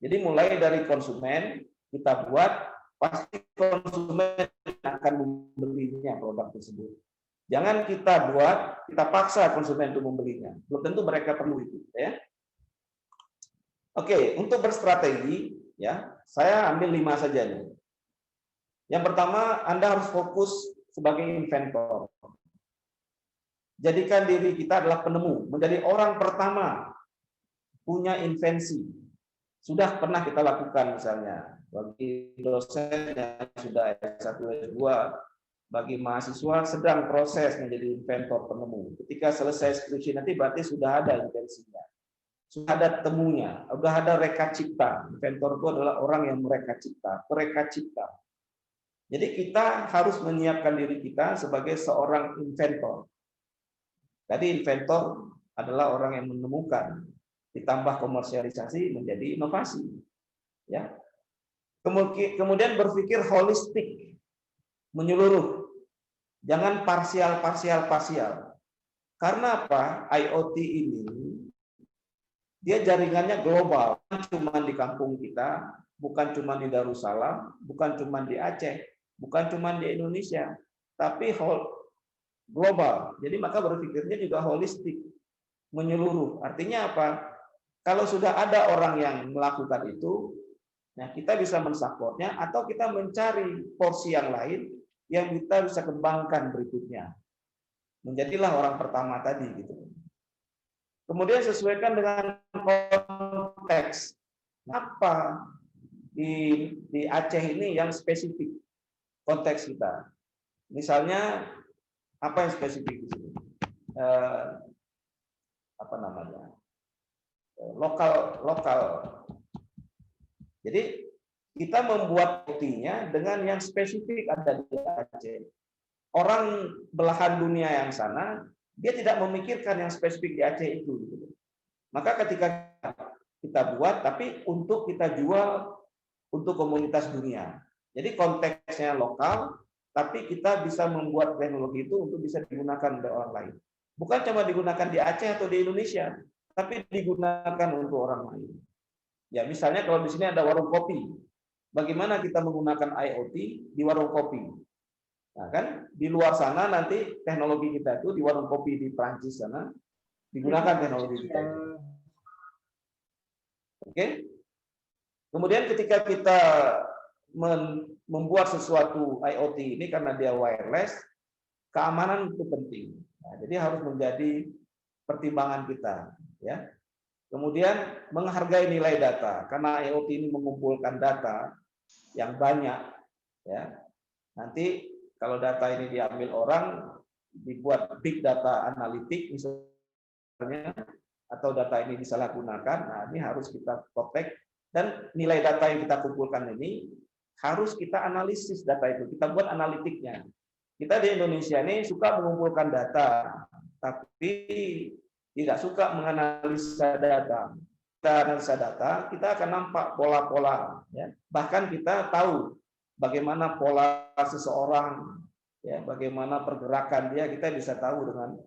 Jadi mulai dari konsumen kita buat, pasti konsumen akan membelinya produk tersebut. Jangan kita buat, kita paksa konsumen untuk membelinya. Belum tentu mereka perlu itu, ya. Oke, untuk berstrategi, ya, saya ambil 5 saja nih. Yang pertama, Anda harus fokus sebagai inventor. Jadikan diri kita adalah penemu, menjadi orang pertama punya invensi. Sudah pernah kita lakukan misalnya bagi dosen yang sudah S1, S2, bagi mahasiswa sedang proses menjadi inventor penemu. Ketika selesai skripsi nanti berarti sudah ada invensinya. Sudah ada temunya, sudah ada reka cipta. Inventor itu adalah orang yang mereka cipta, pereka cipta. Jadi kita harus menyiapkan diri kita sebagai seorang inventor. Tadi inventor adalah orang yang menemukan, ditambah komersialisasi menjadi inovasi. Ya. Kemudian berpikir holistik, menyeluruh. Jangan parsial. Karena apa? IoT ini dia jaringannya global, bukan cuma di kampung kita, bukan cuma di Darussalam, bukan cuma di Aceh, bukan cuma di Indonesia, tapi global. Jadi maka berpikirnya juga holistik, menyeluruh. Artinya apa? Kalau sudah ada orang yang melakukan itu, nah kita bisa mensupportnya atau kita mencari porsi yang lain yang kita bisa kembangkan berikutnya. Menjadilah orang pertama tadi gitu. Kemudian sesuaikan dengan konteks. Apa di Aceh ini yang spesifik konteks kita? Misalnya apa yang spesifik di sini? Apa namanya? Lokal. Jadi kita membuat buktinya dengan yang spesifik ada di Aceh. Orang belahan dunia yang sana dia tidak memikirkan yang spesifik di Aceh itu. Maka ketika kita buat, tapi untuk kita jual untuk komunitas dunia. Jadi konteksnya lokal, tapi kita bisa membuat teknologi itu untuk bisa digunakan oleh orang lain. Bukan cuma digunakan di Aceh atau di Indonesia, tapi digunakan untuk orang lain. Ya, misalnya kalau di sini ada warung kopi, bagaimana kita menggunakan IoT di warung kopi? Nah, kan di luar sana nanti teknologi kita itu di warung kopi di Prancis sana digunakan teknologi kita. Oke. Kemudian ketika kita membuat sesuatu IoT ini karena dia wireless, keamanan itu penting. Nah, jadi harus menjadi pertimbangan kita, ya. Kemudian menghargai nilai data karena IoT ini mengumpulkan data yang banyak, ya. Nanti kalau data ini diambil orang, dibuat big data analitik misalnya, atau data ini disalahgunakan, nah ini harus kita protect, dan nilai data yang kita kumpulkan ini harus kita analisis data itu, kita buat analitiknya. Kita di Indonesia ini suka mengumpulkan data, tapi tidak suka menganalisa data. Kita analisa data, kita akan nampak pola-pola, ya. Bahkan kita tahu bagaimana pola seseorang, ya, bagaimana pergerakan dia, kita bisa tahu dengan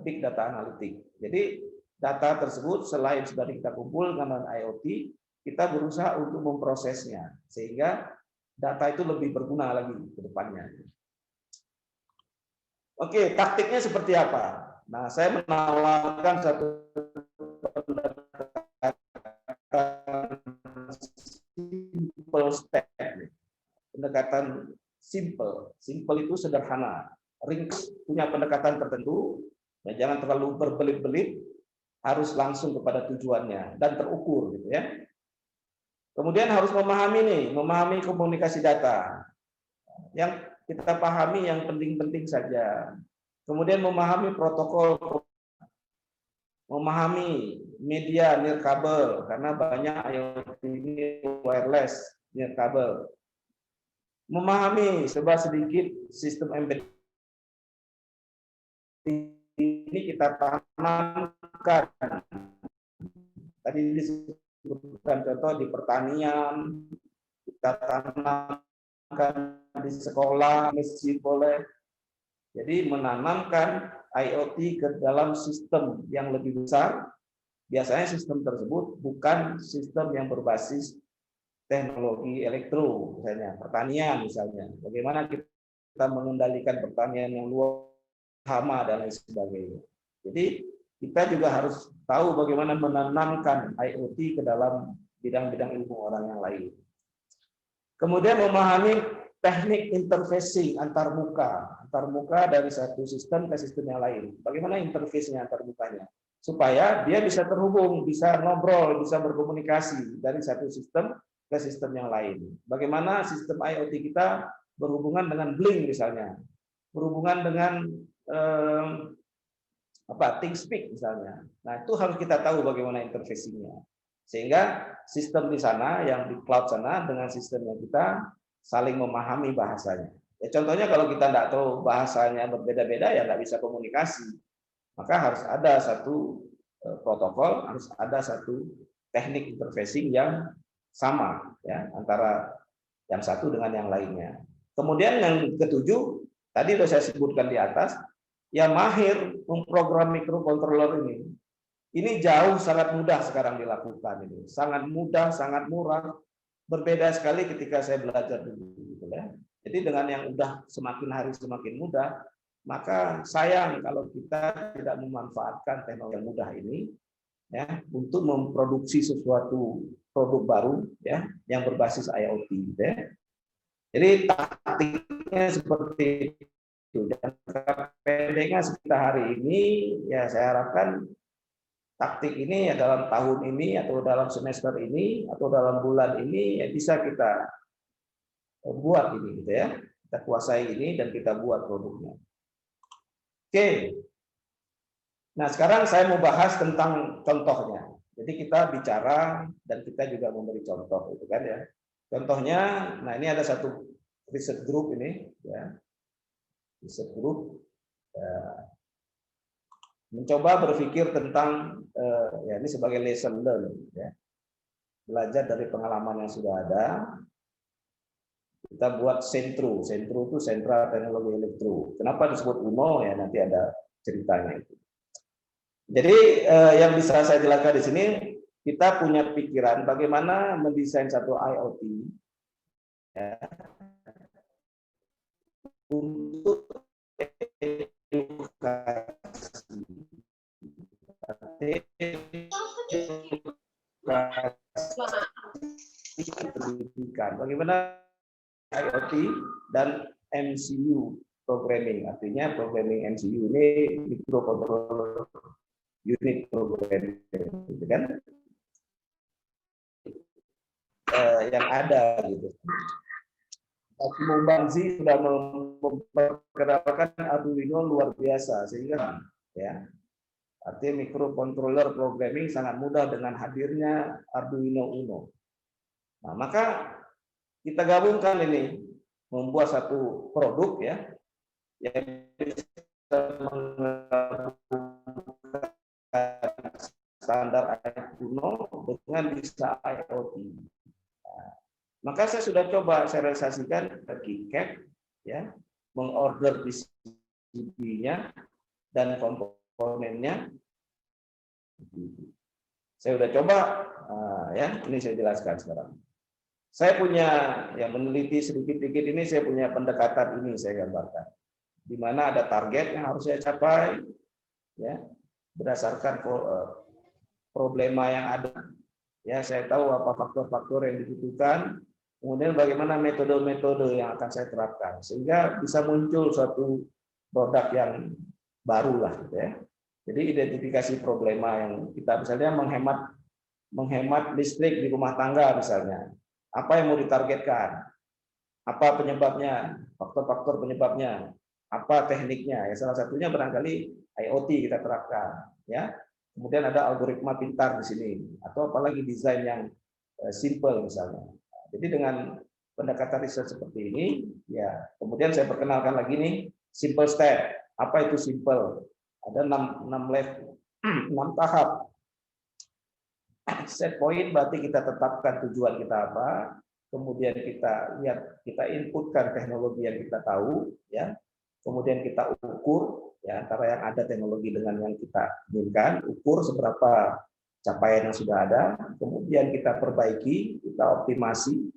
big data analitik. Jadi data tersebut selain sudah kita kumpul dengan IoT, kita berusaha untuk memprosesnya sehingga data itu lebih berguna lagi ke depannya. Oke, taktiknya seperti apa? Nah, saya menawarkan satu simple step. Pendekatan simple. Simple itu sederhana. Ringkas, punya pendekatan tertentu, ya, jangan terlalu berbelit-belit, harus langsung kepada tujuannya dan terukur gitu ya. Kemudian harus memahami komunikasi data. Yang kita pahami yang penting-penting saja. Kemudian memahami protokol, memahami media nirkabel karena banyak IoT ini wireless nirkabel. Memahami sedikit sistem embedded ini kita tanamkan. Tadi disebutkan contoh di pertanian, kita tanamkan di sekolah, masjid boleh. Jadi menanamkan IoT ke dalam sistem yang lebih besar. Biasanya sistem tersebut bukan sistem yang berbasis teknologi elektro, misalnya pertanian misalnya. Bagaimana kita mengendalikan pertanian yang luas, hama dan lain sebagainya. Jadi kita juga harus tahu bagaimana menanamkan IoT ke dalam bidang-bidang ilmu orang yang lain. Kemudian memahami teknik interfacing antar muka dari satu sistem ke sistem yang lain. Bagaimana interface-nya antar mukanya? Supaya dia bisa terhubung, bisa ngobrol, bisa berkomunikasi dari satu sistem ke sistem yang lain. Bagaimana sistem IoT kita berhubungan dengan Blink misalnya, berhubungan dengan ThinkSpeak misalnya. Nah, itu harus kita tahu bagaimana interfacing-nya. Sehingga sistem di sana, yang di cloud sana, dengan sistem yang kita saling memahami bahasanya. Ya, contohnya kalau kita tidak tahu bahasanya berbeda-beda, ya nggak bisa komunikasi. Maka harus ada satu protokol, harus ada satu teknik interfacing yang sama ya antara yang satu dengan yang lainnya. Kemudian yang ketujuh, tadi sudah saya sebutkan di atas, ya mahir memprogram microcontroller ini. Ini jauh sangat mudah sekarang dilakukan ini. Sangat mudah, sangat murah. Berbeda sekali ketika saya belajar dulu gitu ya. Jadi dengan yang udah semakin hari semakin mudah, maka sayang kalau kita tidak memanfaatkan teknologi yang mudah ini ya untuk memproduksi sesuatu produk baru ya yang berbasis IoT gitu ya. Jadi taktiknya seperti itu dan pendeknya sekitar hari ini ya saya harapkan taktik ini ya dalam tahun ini atau dalam semester ini atau dalam bulan ini ya bisa kita buat ini gitu ya. Kita kuasai ini dan kita buat produknya. Oke. Nah, sekarang saya mau bahas tentang contohnya. Jadi kita bicara dan kita juga memberi contoh itu kan ya. Contohnya, nah ini ada satu riset group ini ya. Riset group mencoba berpikir tentang ya ini sebagai lesson learn ya. Belajar dari pengalaman yang sudah ada. Kita buat Sentro itu Sentra Teknologi Elektro. Kenapa disebut UNO ya nanti ada ceritanya itu. Jadi yang bisa saya jelaskan di sini kita punya pikiran bagaimana mendesain satu IoT ya, untuk pendidikan. Bagaimana IoT dan MCU programming, artinya programming MCU ini microcontroller unit programming, gitu kan? Yang ada gitu. Pak Bangzi sudah memperkenalkan Arduino luar biasa sehingga ya artinya microcontroller programming sangat mudah dengan hadirnya Arduino Uno. Nah, maka kita gabungkan ini membuat satu produk ya yang bisa menggabungkan standar Arduino dengan bisa IoT. Nah, maka saya sudah coba saya realisasikan ke KiCad ya, mengorder PCB-nya dan komponennya. Saya sudah coba ya, ini saya jelaskan sekarang. Saya punya yang meneliti sedikit-sedikit ini, saya punya pendekatan ini saya gambarkan. Di mana ada target yang harus saya capai ya, berdasarkan problema yang ada. Ya, saya tahu apa faktor-faktor yang dibutuhkan, kemudian bagaimana metode-metode yang akan saya terapkan sehingga bisa muncul suatu produk yang baru lah gitu ya. Jadi identifikasi problema yang kita misalnya menghemat menghemat listrik di rumah tangga misalnya. Apa yang mau ditargetkan? Apa penyebabnya? Faktor-faktor penyebabnya? Apa tekniknya? Ya, salah satunya barangkali IoT kita terapkan. Ya, kemudian ada algoritma pintar di sini, atau apalagi desain yang simple misalnya. Jadi dengan pendekatan riset seperti ini, ya kemudian saya perkenalkan lagi nih simple step. Apa itu simple? Ada 6 level, 6 tahap. Set point berarti kita tetapkan tujuan kita apa, kemudian kita lihat, kita inputkan teknologi yang kita tahu, ya, kemudian kita ukur, ya, antara yang ada teknologi dengan yang kita inginkan, ukur seberapa capaian yang sudah ada, kemudian kita perbaiki, kita optimasi,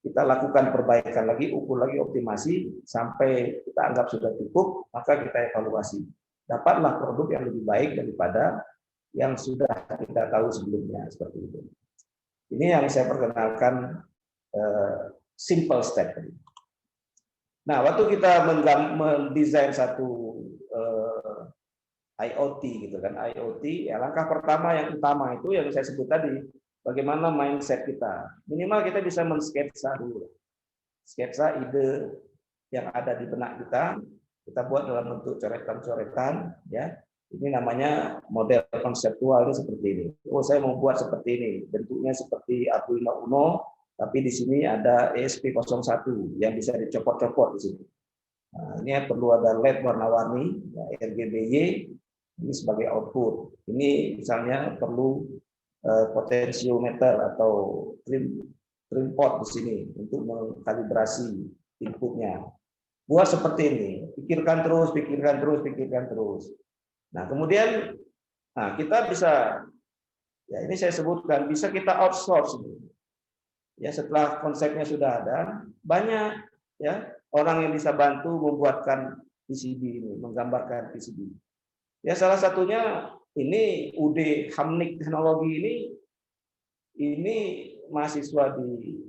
kita lakukan perbaikan lagi, ukur lagi, optimasi, sampai kita anggap sudah cukup, maka kita evaluasi. Dapatlah produk yang lebih baik daripada yang sudah kita tahu sebelumnya, seperti itu. Ini yang saya perkenalkan simple step. Nah, waktu kita mendesain satu IoT gitu kan, IoT, ya langkah pertama yang utama itu yang saya sebut tadi, bagaimana mindset kita. Minimal kita bisa men-sketsa dulu. Sketsa ide yang ada di benak kita buat dalam bentuk coretan-coretan, ya. Ini namanya model konseptual ini seperti ini. Oh, saya mau buat seperti ini, bentuknya seperti Arduino Uno, tapi di sini ada ESP01 yang bisa dicopot-copot di sini. Nah, ini perlu ada LED warna-warni, ya, RGBY, ini sebagai output. Ini misalnya perlu potensiometer atau trim pot di sini untuk mengkalibrasi inputnya. Buat seperti ini, pikirkan terus, pikirkan terus, pikirkan terus. Nah, kemudian kita bisa, ya ini saya sebutkan, bisa kita outsource. Ya, setelah konsepnya sudah ada, banyak ya orang yang bisa bantu membuatkan PCB ini, menggambarkan PCB. Ya, salah satunya ini UD Hamnik Teknologi ini mahasiswa di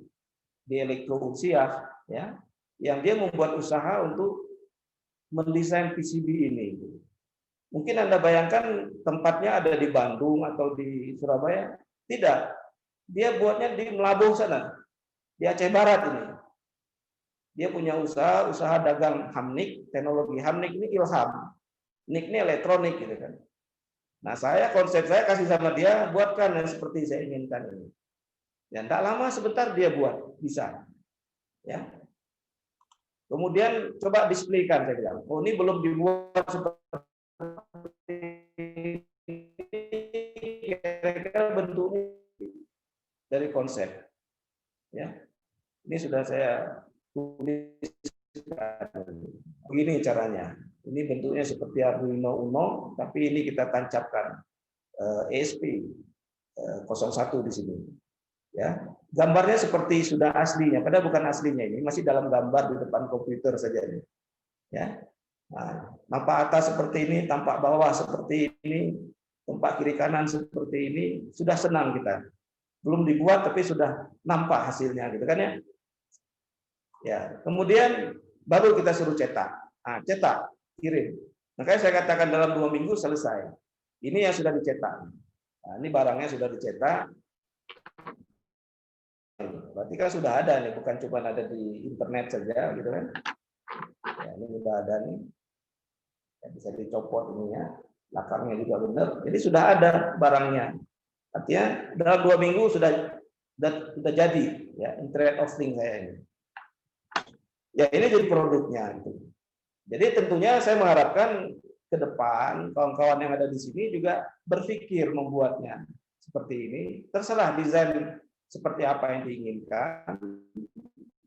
Elektro Unsiah, ya, yang dia membuat usaha untuk mendesain PCB ini. Mungkin Anda bayangkan tempatnya ada di Bandung atau di Surabaya. Tidak. Dia buatnya di Melabuh sana. Di Aceh Barat ini. Dia punya usaha dagang Hamnik, teknologi Hamnik ini ilham. Nik ini elektronik gitu kan. Nah, konsep saya kasih sama dia, buatkan yang seperti saya inginkan ini. Dan tak lama sebentar dia buat, bisa. Ya. Kemudian coba displaykan, saya bilang. Oh, ini belum dibuat seperti kira-kira bentuknya dari konsep, ya. Ini sudah saya tuliskan. Begini caranya. Ini bentuknya seperti Arduino Uno, tapi ini kita tancapkan ESP01 di sini. Ya, gambarnya seperti sudah aslinya, padahal bukan aslinya, ini masih dalam gambar di depan komputer saja. Ya. Nah, nampak atas seperti ini, tampak bawah seperti ini, tampak kiri kanan seperti ini, sudah senang kita. Belum dibuat tapi sudah nampak hasilnya, gitu kan ya. Ya, kemudian baru kita suruh cetak. Nah, cetak, kirim. Makanya saya katakan dalam 2 minggu selesai. Ini yang sudah dicetak. Nah, ini barangnya sudah dicetak. Berarti kan sudah ada nih, bukan cuma ada di internet saja, gitu kan. Ya, ini sudah ada nih. Ya, bisa dicopot ininya, belakangnya juga benar. Jadi sudah ada barangnya. Artinya dalam 2 minggu sudah jadi, ya, Internet of Things saya ini. Ya, ini jadi produknya. Gitu. Jadi tentunya saya mengharapkan ke depan kawan-kawan yang ada di sini juga berpikir membuatnya seperti ini. Terserah desain seperti apa yang diinginkan.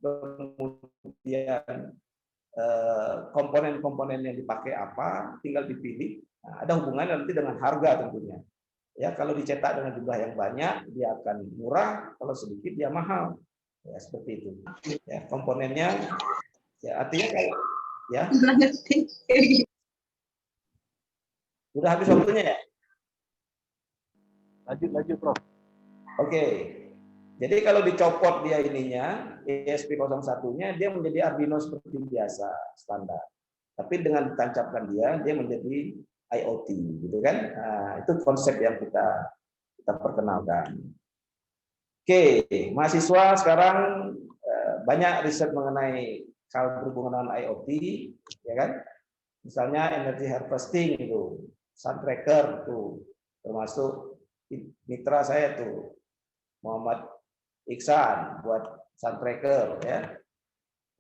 Kemudian komponen-komponen yang dipakai apa, tinggal dipilih. Nah, ada hubungannya nanti dengan harga tentunya. Ya, kalau dicetak dengan jumlah yang banyak, dia akan murah. Kalau sedikit, dia mahal. Ya, seperti itu. Ya, komponennya, ya artinya kayak, ya. Sudah habis waktunya ya? Lanjut, Prof. Oke. Jadi kalau dicopot dia ininya, ESP01-nya, dia menjadi Arduino seperti biasa, standar. Tapi dengan ditancapkan dia menjadi IoT, gitu kan? Nah, itu konsep yang kita perkenalkan. Oke, mahasiswa sekarang banyak riset mengenai hal berhubungan dengan IoT, ya kan? Misalnya energy harvesting itu, sun tracker itu, termasuk mitra saya tuh, Muhammad Iksan buat sun tracker, ya.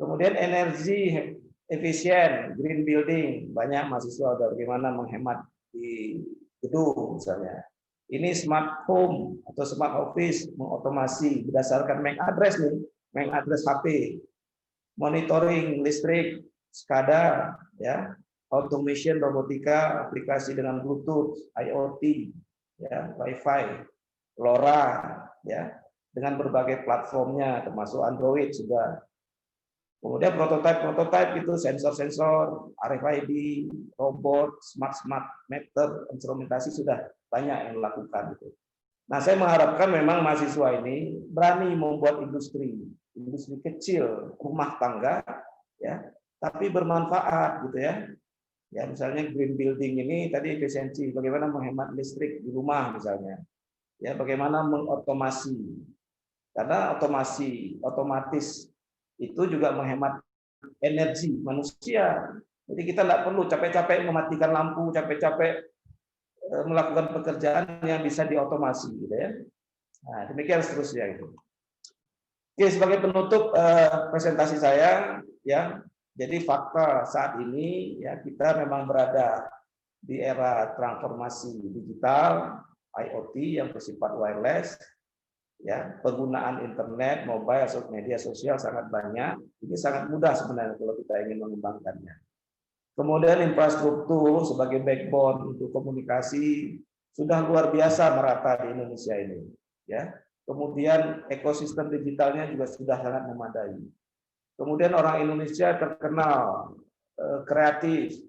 Kemudian energi efisien, green building, banyak mahasiswa bagaimana menghemat di gedung misalnya. Ini smart home atau smart office, mengotomasi berdasarkan MAC address nih, MAC address HP, monitoring listrik, SCADA, ya, automation, robotika, aplikasi dengan Bluetooth, IoT, ya, Wi-Fi, LoRa, ya, dengan berbagai platformnya termasuk Android juga. Kemudian prototipe itu sensor-sensor, RFID, robot, smart meter, instrumentasi sudah banyak yang dilakukan itu. Nah, saya mengharapkan memang mahasiswa ini berani membuat industri kecil, rumah tangga, ya, tapi bermanfaat gitu ya. Ya, misalnya green building ini tadi efisiensi, bagaimana menghemat listrik di rumah misalnya. Ya, bagaimana mengotomasi. Karena otomatis itu juga menghemat energi manusia. Jadi kita tidak perlu capek-capek mematikan lampu, capek-capek melakukan pekerjaan yang bisa diotomasi, gitu ya. Nah, demikian seterusnya itu. Oke, sebagai penutup presentasi saya, ya. Jadi fakta saat ini, ya, kita memang berada di era transformasi digital, IoT yang bersifat wireless. Ya, penggunaan internet, mobile, media sosial sangat banyak. Ini sangat mudah sebenarnya kalau kita ingin mengembangkannya. Kemudian infrastruktur sebagai backbone untuk komunikasi sudah luar biasa merata di Indonesia ini. Ya, kemudian ekosistem digitalnya juga sudah sangat memadai. Kemudian orang Indonesia terkenal kreatif,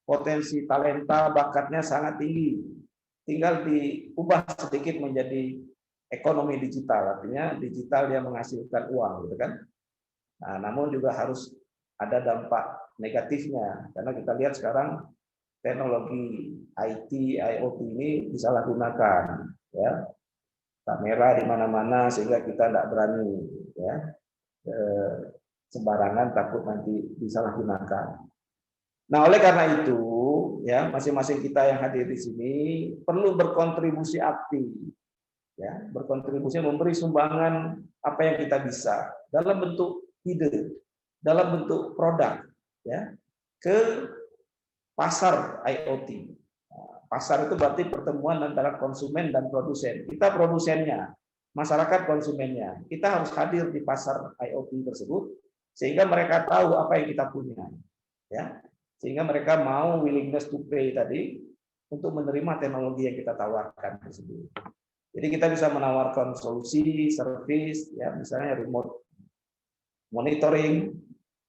potensi talenta, bakatnya sangat tinggi. Tinggal diubah sedikit menjadi ekonomi digital, artinya digital yang menghasilkan uang, gitu kan. Nah, namun juga harus ada dampak negatifnya, karena kita lihat sekarang teknologi IT, IoT ini disalahgunakan, ya, kamera di mana-mana sehingga kita tidak berani, ya, sembarangan takut nanti disalahgunakan. Nah, oleh karena itu, ya, masing-masing kita yang hadir di sini perlu berkontribusi aktif. Ya, berkontribusi memberi sumbangan apa yang kita bisa dalam bentuk ide, dalam bentuk produk, ya, ke pasar IoT. Pasar itu berarti pertemuan antara konsumen dan produsen. Kita produsennya, masyarakat konsumennya. Kita harus hadir di pasar IoT tersebut sehingga mereka tahu apa yang kita punya, ya, sehingga mereka mau willingness to pay tadi untuk menerima teknologi yang kita tawarkan tersebut. Jadi kita bisa menawarkan solusi, service, ya, misalnya remote monitoring,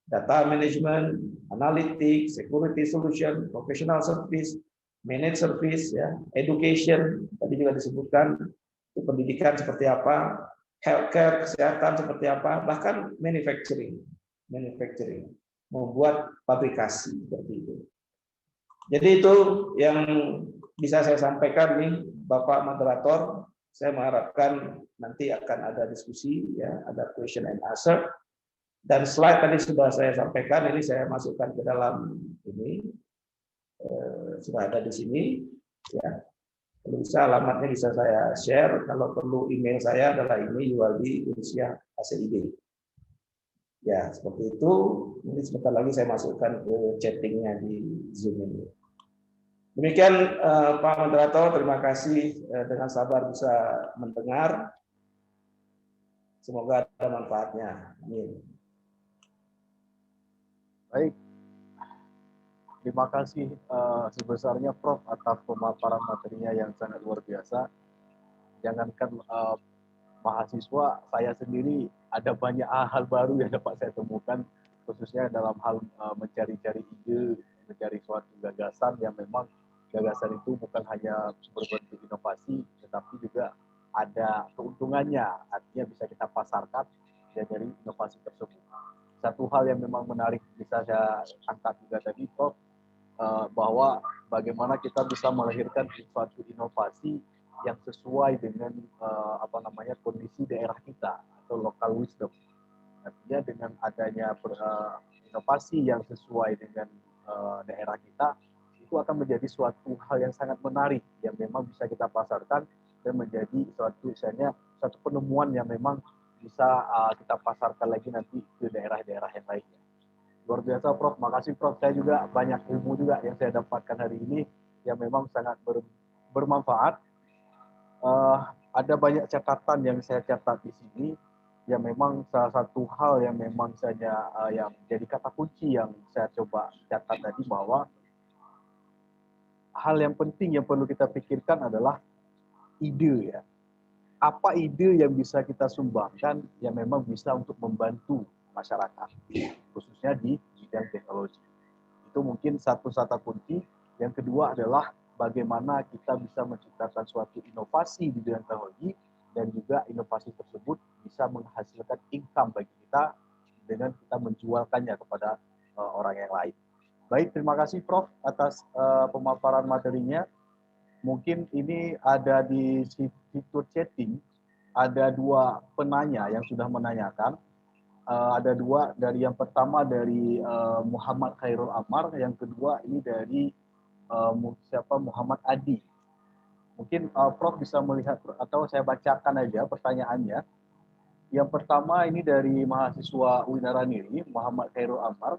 data management, analytics, security solution, professional service, managed service, ya, education, tadi juga disebutkan, pendidikan seperti apa, healthcare, kesehatan seperti apa, bahkan manufacturing, membuat pabrikasi seperti itu. Jadi itu yang bisa saya sampaikan nih, Bapak Moderator. Saya mengharapkan nanti akan ada diskusi, ya, ada question and answer. Dan slide tadi sudah saya sampaikan, ini saya masukkan ke dalam ini, sudah ada di sini, ya. Kalau bisa alamatnya bisa saya share. Kalau perlu email saya adalah ini Yuwaldi Indonesia ACID. Ya, seperti itu. Ini sebentar lagi saya masukkan ke chattingnya di Zoom ini. Demikian Pak Moderator, terima kasih dengan sabar bisa mendengar. Semoga ada manfaatnya. Amin. Baik, terima kasih sebesarnya Prof atas pemaparan materinya yang sangat luar biasa. Jangankan mahasiswa, saya sendiri ada banyak hal baru yang dapat saya temukan, khususnya dalam hal mencari-cari ide, mencari suatu gagasan yang memang gagasan itu bukan hanya berbentuk inovasi, tetapi juga ada keuntungannya, artinya bisa kita pasarkan dari inovasi tersebut. Satu hal yang memang menarik bisa saya angkat juga tadi, Prof, bahwa bagaimana kita bisa melahirkan suatu inovasi yang sesuai dengan kondisi daerah kita atau local wisdom. Artinya dengan adanya inovasi yang sesuai dengan daerah kita, itu akan menjadi suatu hal yang sangat menarik yang memang bisa kita pasarkan dan menjadi suatu penemuan yang memang bisa kita pasarkan lagi nanti ke daerah-daerah yang lainnya. Luar biasa Prof, makasih Prof. Saya juga banyak ilmu juga yang saya dapatkan hari ini yang memang sangat bermanfaat. Ada banyak catatan yang saya catat di sini yang memang salah satu hal yang memang yang jadi kata kunci yang saya coba catat tadi, bahwa hal yang penting yang perlu kita pikirkan adalah ide ya. Apa ide yang bisa kita sumbangkan yang memang bisa untuk membantu masyarakat, khususnya di bidang teknologi. Itu mungkin satu kunci. Yang kedua adalah bagaimana kita bisa menciptakan suatu inovasi di bidang teknologi dan juga inovasi tersebut bisa menghasilkan income bagi kita dengan kita menjualkannya kepada orang yang lain. Baik, terima kasih Prof atas pemaparan materinya. Mungkin ini ada di fitur chatting, ada 2 penanya yang sudah menanyakan. Ada 2, dari yang pertama dari Muhammad Khairul Amar, yang kedua ini dari Muhammad Adi. Mungkin Prof bisa melihat atau saya bacakan aja pertanyaannya. Yang pertama ini dari mahasiswa Winaraniri, Muhammad Khairul Amar,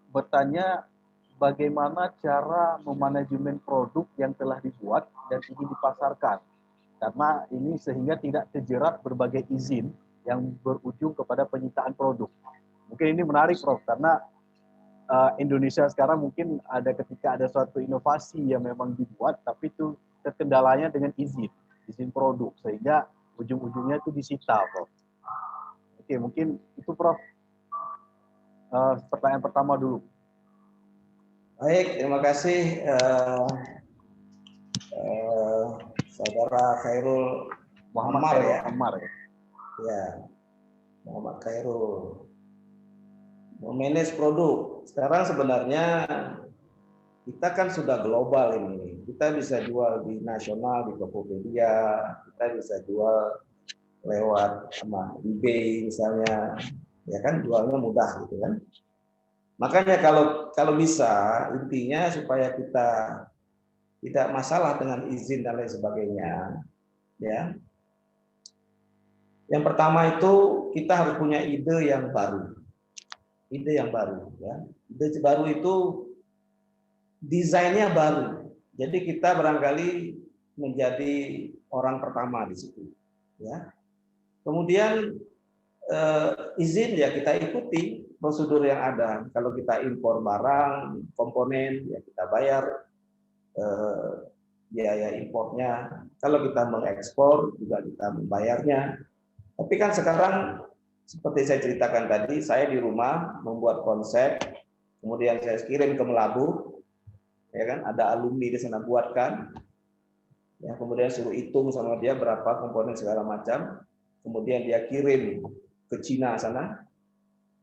bertanya bagaimana cara memanajemen produk yang telah dibuat dan ingin dipasarkan. Karena ini sehingga tidak terjerat berbagai izin yang berujung kepada penyitaan produk. Mungkin ini menarik Prof, karena Indonesia sekarang mungkin ketika ada suatu inovasi yang memang dibuat, tapi itu terkendalanya dengan izin produk, sehingga ujung-ujungnya itu disita Prof. Oke, mungkin itu Prof. Pertanyaan pertama dulu. Baik, terima kasih Saudara Khairul Muhammad ya. Ya, Muhammad Khairul. Memanage produk. Sekarang sebenarnya kita kan sudah global ini. Kita bisa jual di nasional, di Tokopedia, kita bisa jual lewat eBay misalnya. Ya kan, jualnya mudah gitu kan. Makanya kalau bisa, intinya supaya kita tidak masalah dengan izin dan lain sebagainya, ya. Yang pertama itu kita harus punya ide yang baru. Ide yang baru, ya. Ide baru itu desainnya baru. Jadi kita barangkali menjadi orang pertama di situ, ya. Kemudian izin ya kita ikuti prosedur yang ada. Kalau kita impor barang, komponen, ya kita bayar biaya impornya. Kalau kita mengekspor, juga kita membayarnya. Tapi kan sekarang, seperti saya ceritakan tadi, saya di rumah membuat konsep, kemudian saya kirim ke Melabu, ya kan, ada alumni di sana buatkan, ya, kemudian suruh hitung sama dia berapa komponen segala macam, kemudian dia kirim ke Cina sana,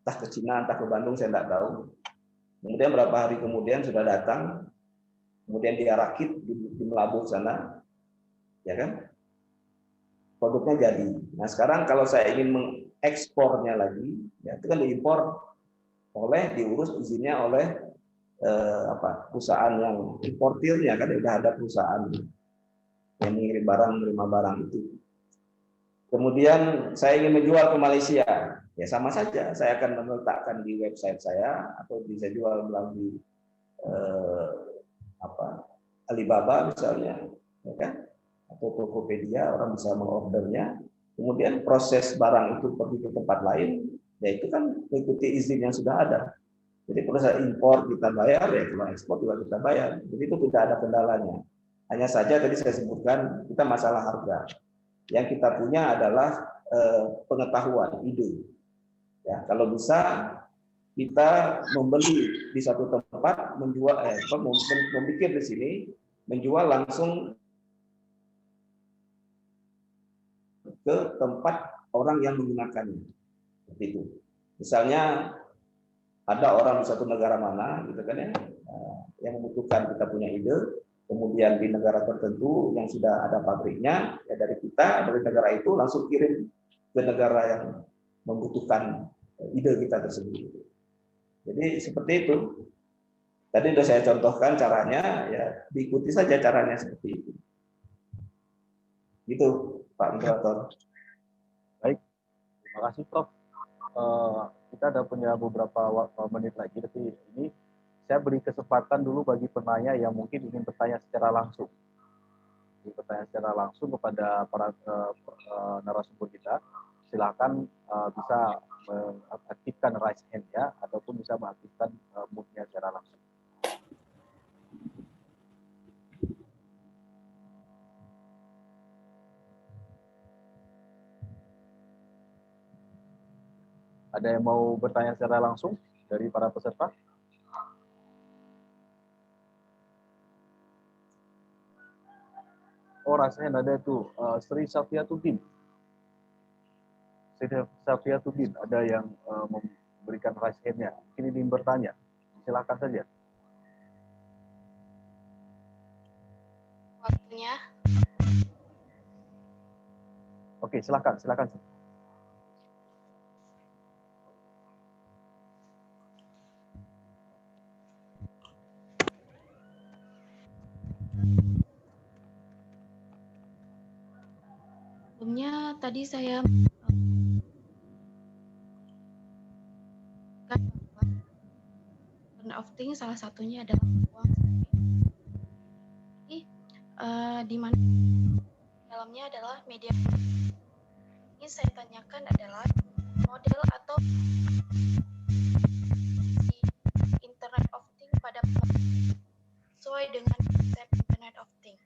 entah ke Cina, entah ke Bandung, saya tidak tahu. Kemudian berapa hari kemudian sudah datang, kemudian dia rakit di Melabuh sana, ya kan? Produknya jadi. Nah sekarang kalau saya ingin mengekspornya lagi, ya itu kan diimpor diurus izinnya oleh perusahaan yang importirnya, kan sudah ada perusahaan yang mengirim barang, menerima barang itu. Kemudian saya ingin menjual ke Malaysia, ya sama saja, saya akan meletakkan di website saya atau bisa jual melalui Alibaba misalnya, ya kan, atau Tokopedia, orang bisa mengordernya. Kemudian proses barang itu pergi ke tempat lain, ya itu kan mengikuti izin yang sudah ada. Jadi proses impor kita bayar, ya kalau ekspor juga kita bayar. Jadi itu tidak ada kendalanya. Hanya saja tadi saya sebutkan kita masalah harga. Yang kita punya adalah pengetahuan, ide. Ya, kalau bisa kita membeli di satu tempat, menjual, memikir di sini, menjual langsung ke tempat orang yang menggunakannya. Seperti itu. Misalnya ada orang di satu negara mana, gitu kan ya, yang membutuhkan kita punya ide, kemudian di negara tertentu yang sudah ada pabriknya, ya dari kita, dari negara itu langsung kirim ke negara yang membutuhkan ide kita tersebut. Jadi seperti itu. Tadi sudah saya contohkan caranya, ya diikuti saja caranya seperti itu. Gitu, Pak Moderator. Baik, terima kasih Prof. Kita ada punya beberapa menit lagi, tapi ini saya beri kesempatan dulu bagi penanya yang mungkin ingin bertanya secara langsung. Bertanya secara langsung kepada para narasumber kita. Silakan bisa mengaktifkan raise hand-nya ataupun bisa mengaktifkan mute-nya secara langsung. Ada yang mau bertanya secara langsung dari para peserta? Oh, rasanya ada itu Sri Safiatuddin. Sri Safiatuddin, ada yang memberikan raise hand-nya. Mungkin ingin bertanya. Silakan saja. Waktunya. Oke, silakan. Sebelumnya tadi saya of things salah satunya adalah uang. Jadi di mana dalamnya adalah media. Ini saya tanyakan adalah model atau Internet of Things pada sesuai dengan konsep Internet of Things.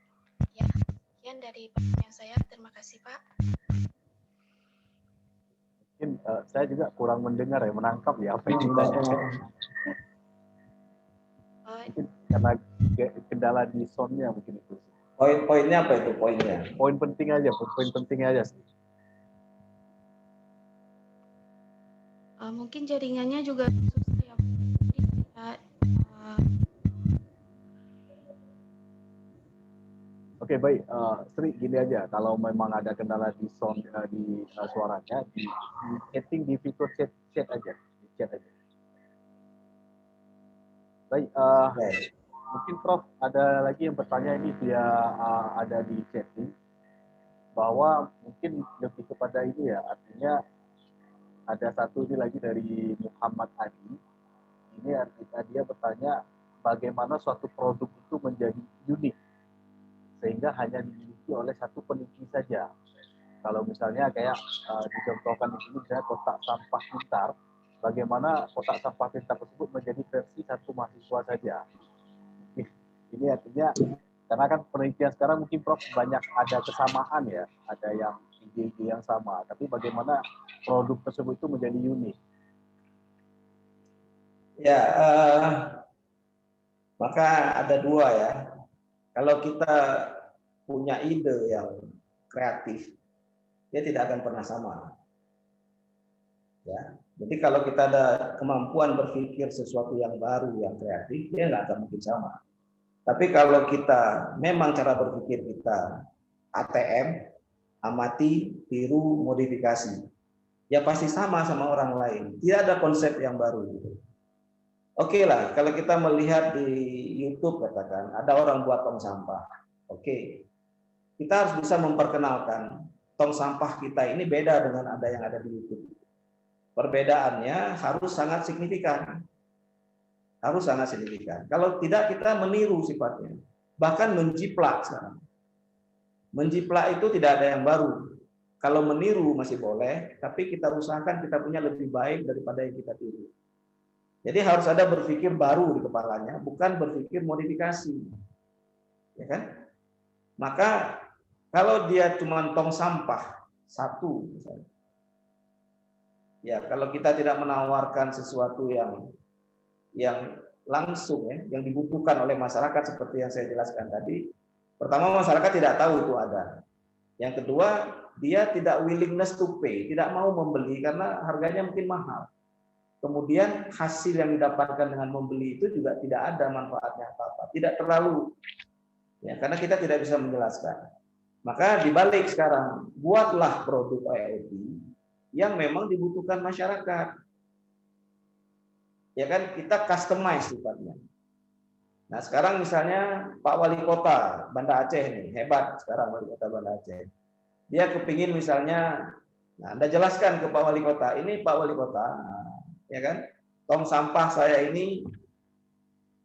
Ya, sekian dari pertanyaan saya. Terima kasih Pak. Mungkin saya juga kurang mendengar ya, menangkap ya apa yang ditanyakan. Mungkin karena kendala di sound-nya mungkin itu. Poin-poinnya apa itu poinnya? Poin penting aja. Mungkin jaringannya juga susah ya. Oke, baik. Sri, gini aja. Kalau memang ada kendala di sound di suaranya, di chatting di fitur chat aja. Di chat aja. Baik. Mungkin Prof ada lagi yang bertanya ini via ada di chatting bahwa mungkin lebih kepada ini ya, artinya ada satu ini lagi dari Muhammad Adi. Ini artinya dia bertanya bagaimana suatu produk itu menjadi unik sehingga hanya dimiliki oleh satu peneliti saja. Kalau misalnya kayak dicontohkan di sini misalnya kotak sampah pintar, bagaimana kotak sampah pintar tersebut menjadi versi satu mahasiswa saja. Ini artinya karena kan penelitian sekarang mungkin Prof banyak ada kesamaan ya, ada yang ide-ide yang sama, tapi bagaimana produk tersebut itu menjadi unik. Ya, maka ada dua ya. Kalau kita punya ide yang kreatif, dia tidak akan pernah sama. Ya, jadi kalau kita ada kemampuan berpikir sesuatu yang baru, yang kreatif, dia nggak akan mungkin sama. Tapi kalau kita memang cara berpikir kita ATM, amati, tiru, modifikasi, ya pasti sama orang lain. Tidak ada konsep yang baru. Oke lah, kalau kita melihat di YouTube katakan ada orang buat tong sampah. Oke, kita harus bisa memperkenalkan tong sampah kita ini beda dengan ada yang ada di YouTube. Perbedaannya harus sangat signifikan. Harus sangat signifikan. Kalau tidak kita meniru sifatnya. Bahkan menjiplak sekarang. Menjiplak itu tidak ada yang baru. Kalau meniru masih boleh, tapi kita usahakan kita punya lebih baik daripada yang kita tiru. Jadi harus ada berpikir baru di kepalanya, bukan berpikir modifikasi. Ya kan? Maka kalau dia cuma tong sampah satu misalnya. Ya, kalau kita tidak menawarkan sesuatu yang langsung ya, yang dibutuhkan oleh masyarakat seperti yang saya jelaskan tadi. Pertama, masyarakat tidak tahu itu ada. Yang kedua, dia tidak willingness to pay, tidak mau membeli karena harganya mungkin mahal. Kemudian hasil yang didapatkan dengan membeli itu juga tidak ada manfaatnya apa-apa, tidak terlalu Ya, karena kita tidak bisa menjelaskan. Maka dibalik sekarang, buatlah produk IoT yang memang dibutuhkan masyarakat. Ya kan, kita customize sifatnya. Nah, sekarang misalnya Pak Wali Kota Banda Aceh nih, hebat sekarang Wali Kota Banda Aceh. Dia kepingin misalnya, nah Anda jelaskan ke Pak Wali Kota, ini Pak Wali Kota, ya kan, tong sampah saya ini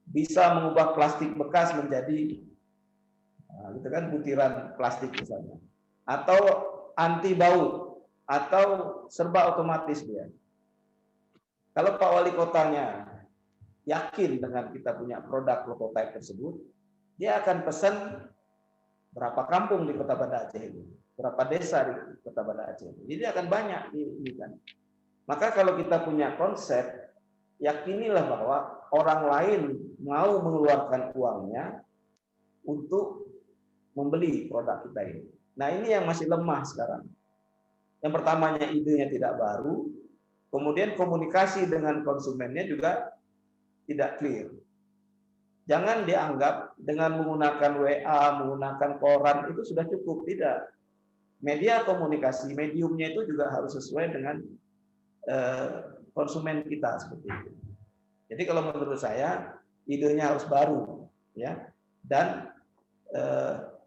bisa mengubah plastik bekas menjadi gitu kan, butiran plastik misalnya, atau anti bau, atau serba otomatis dia. Kalau Pak Wali Kotanya yakin dengan kita punya produk prototipe tersebut, dia akan pesan berapa kampung di Kota Banda Aceh ini, berapa desa di Kota Banda Aceh ini. Jadi akan banyak ini kan. Maka kalau kita punya konsep, yakinilah bahwa orang lain mau mengeluarkan uangnya untuk membeli produk kita ini. Nah, ini yang masih lemah sekarang. Yang pertamanya idenya tidak baru, kemudian komunikasi dengan konsumennya juga tidak clear. Jangan dianggap dengan menggunakan WA, menggunakan koran itu sudah cukup, tidak. Media komunikasi, mediumnya itu juga harus sesuai dengan konsumen kita seperti itu. Jadi kalau menurut saya idenya harus baru, ya. Dan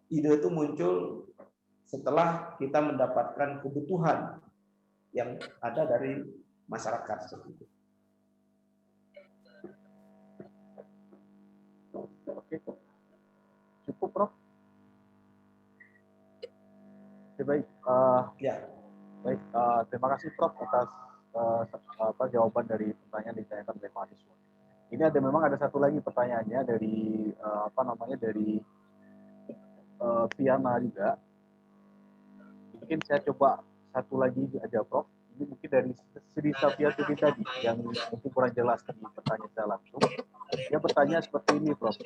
ide itu muncul setelah kita mendapatkan kebutuhan yang ada dari masyarakat seperti itu. Oke, cukup, Prof. Oke, baik. Baik, terima kasih, Prof, atas jawaban dari pertanyaan yang ditanyakan oleh mahasiswa. Ini memang ada satu lagi pertanyaannya dari dari Piana juga. Mungkin saya coba satu lagi aja, Prof. Ini mungkin dari Sri Safiatun tadi yang mungkin kurang jelas di pertanyaan saya langsung. Dia bertanya seperti ini, Prof.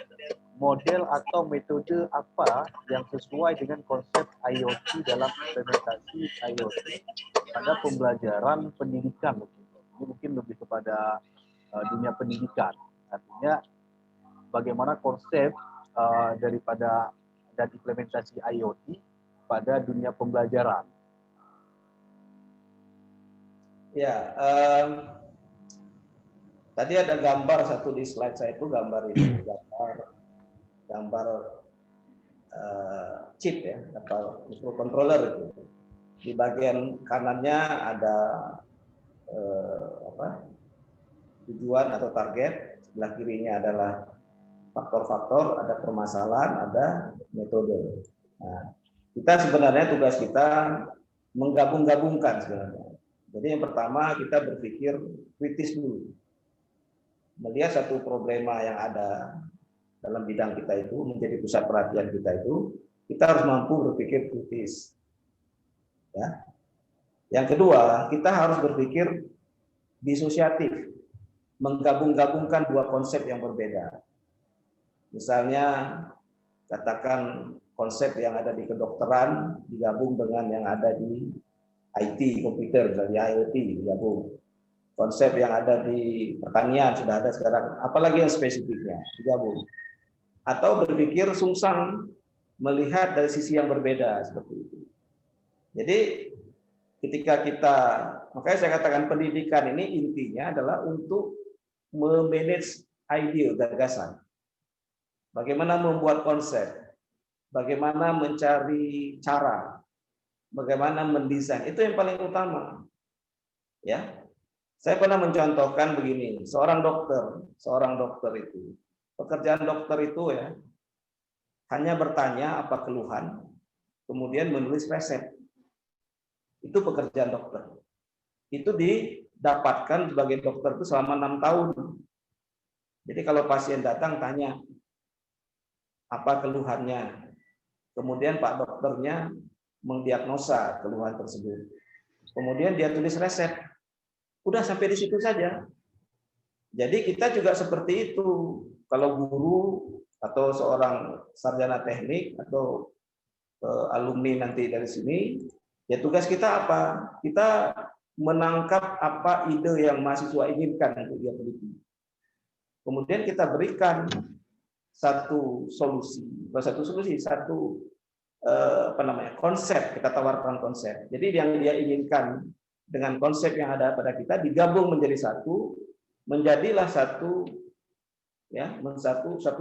Model atau metode apa yang sesuai dengan konsep IoT dalam implementasi IoT pada pembelajaran pendidikan? Ini mungkin lebih kepada dunia pendidikan. Artinya bagaimana konsep daripada dan implementasi IoT pada dunia pembelajaran. Ya, tadi ada gambar satu di slide saya itu, gambar ini, gambar chip ya, atau microcontroller itu. Di bagian kanannya ada tujuan atau target, sebelah kirinya adalah faktor-faktor, ada permasalahan, ada metode. Nah, kita sebenarnya tugas kita menggabung-gabungkan sebenarnya. Jadi yang pertama kita berpikir kritis dulu. Melihat satu problema yang ada dalam bidang kita itu, menjadi pusat perhatian kita itu, kita harus mampu berpikir kritis. Ya. Yang kedua, kita harus berpikir disosiatif, menggabung-gabungkan dua konsep yang berbeda. Misalnya, katakan konsep yang ada di kedokteran digabung dengan yang ada di IT, komputer, dari IoT digabung. Konsep yang ada di pertanian sudah ada sekarang, apalagi yang spesifiknya digabung. Atau berpikir sungsang, melihat dari sisi yang berbeda seperti itu. Jadi ketika kita, makanya saya katakan pendidikan ini intinya adalah untuk memanage ide, gagasan. Bagaimana membuat konsep, bagaimana mencari cara, bagaimana mendesain, itu yang paling utama. Ya, saya pernah mencontohkan begini, seorang dokter itu, pekerjaan dokter itu ya, hanya bertanya apa keluhan, kemudian menulis resep. Itu pekerjaan dokter. Itu didapatkan sebagai dokter itu selama 6 tahun. Jadi kalau pasien datang tanya apa keluhannya, kemudian Pak dokternya mendiagnosa keluhan tersebut. Kemudian dia tulis resep. Udah sampai di situ saja. Jadi kita juga seperti itu. Kalau guru atau seorang sarjana teknik atau alumni nanti dari sini, ya tugas kita apa? Kita menangkap apa ide yang mahasiswa inginkan untuk dia teliti. Kemudian kita berikan satu solusi, satu konsep, kita tawarkan konsep. Jadi yang dia inginkan dengan konsep yang ada pada kita digabung menjadi satu, menjadilah satu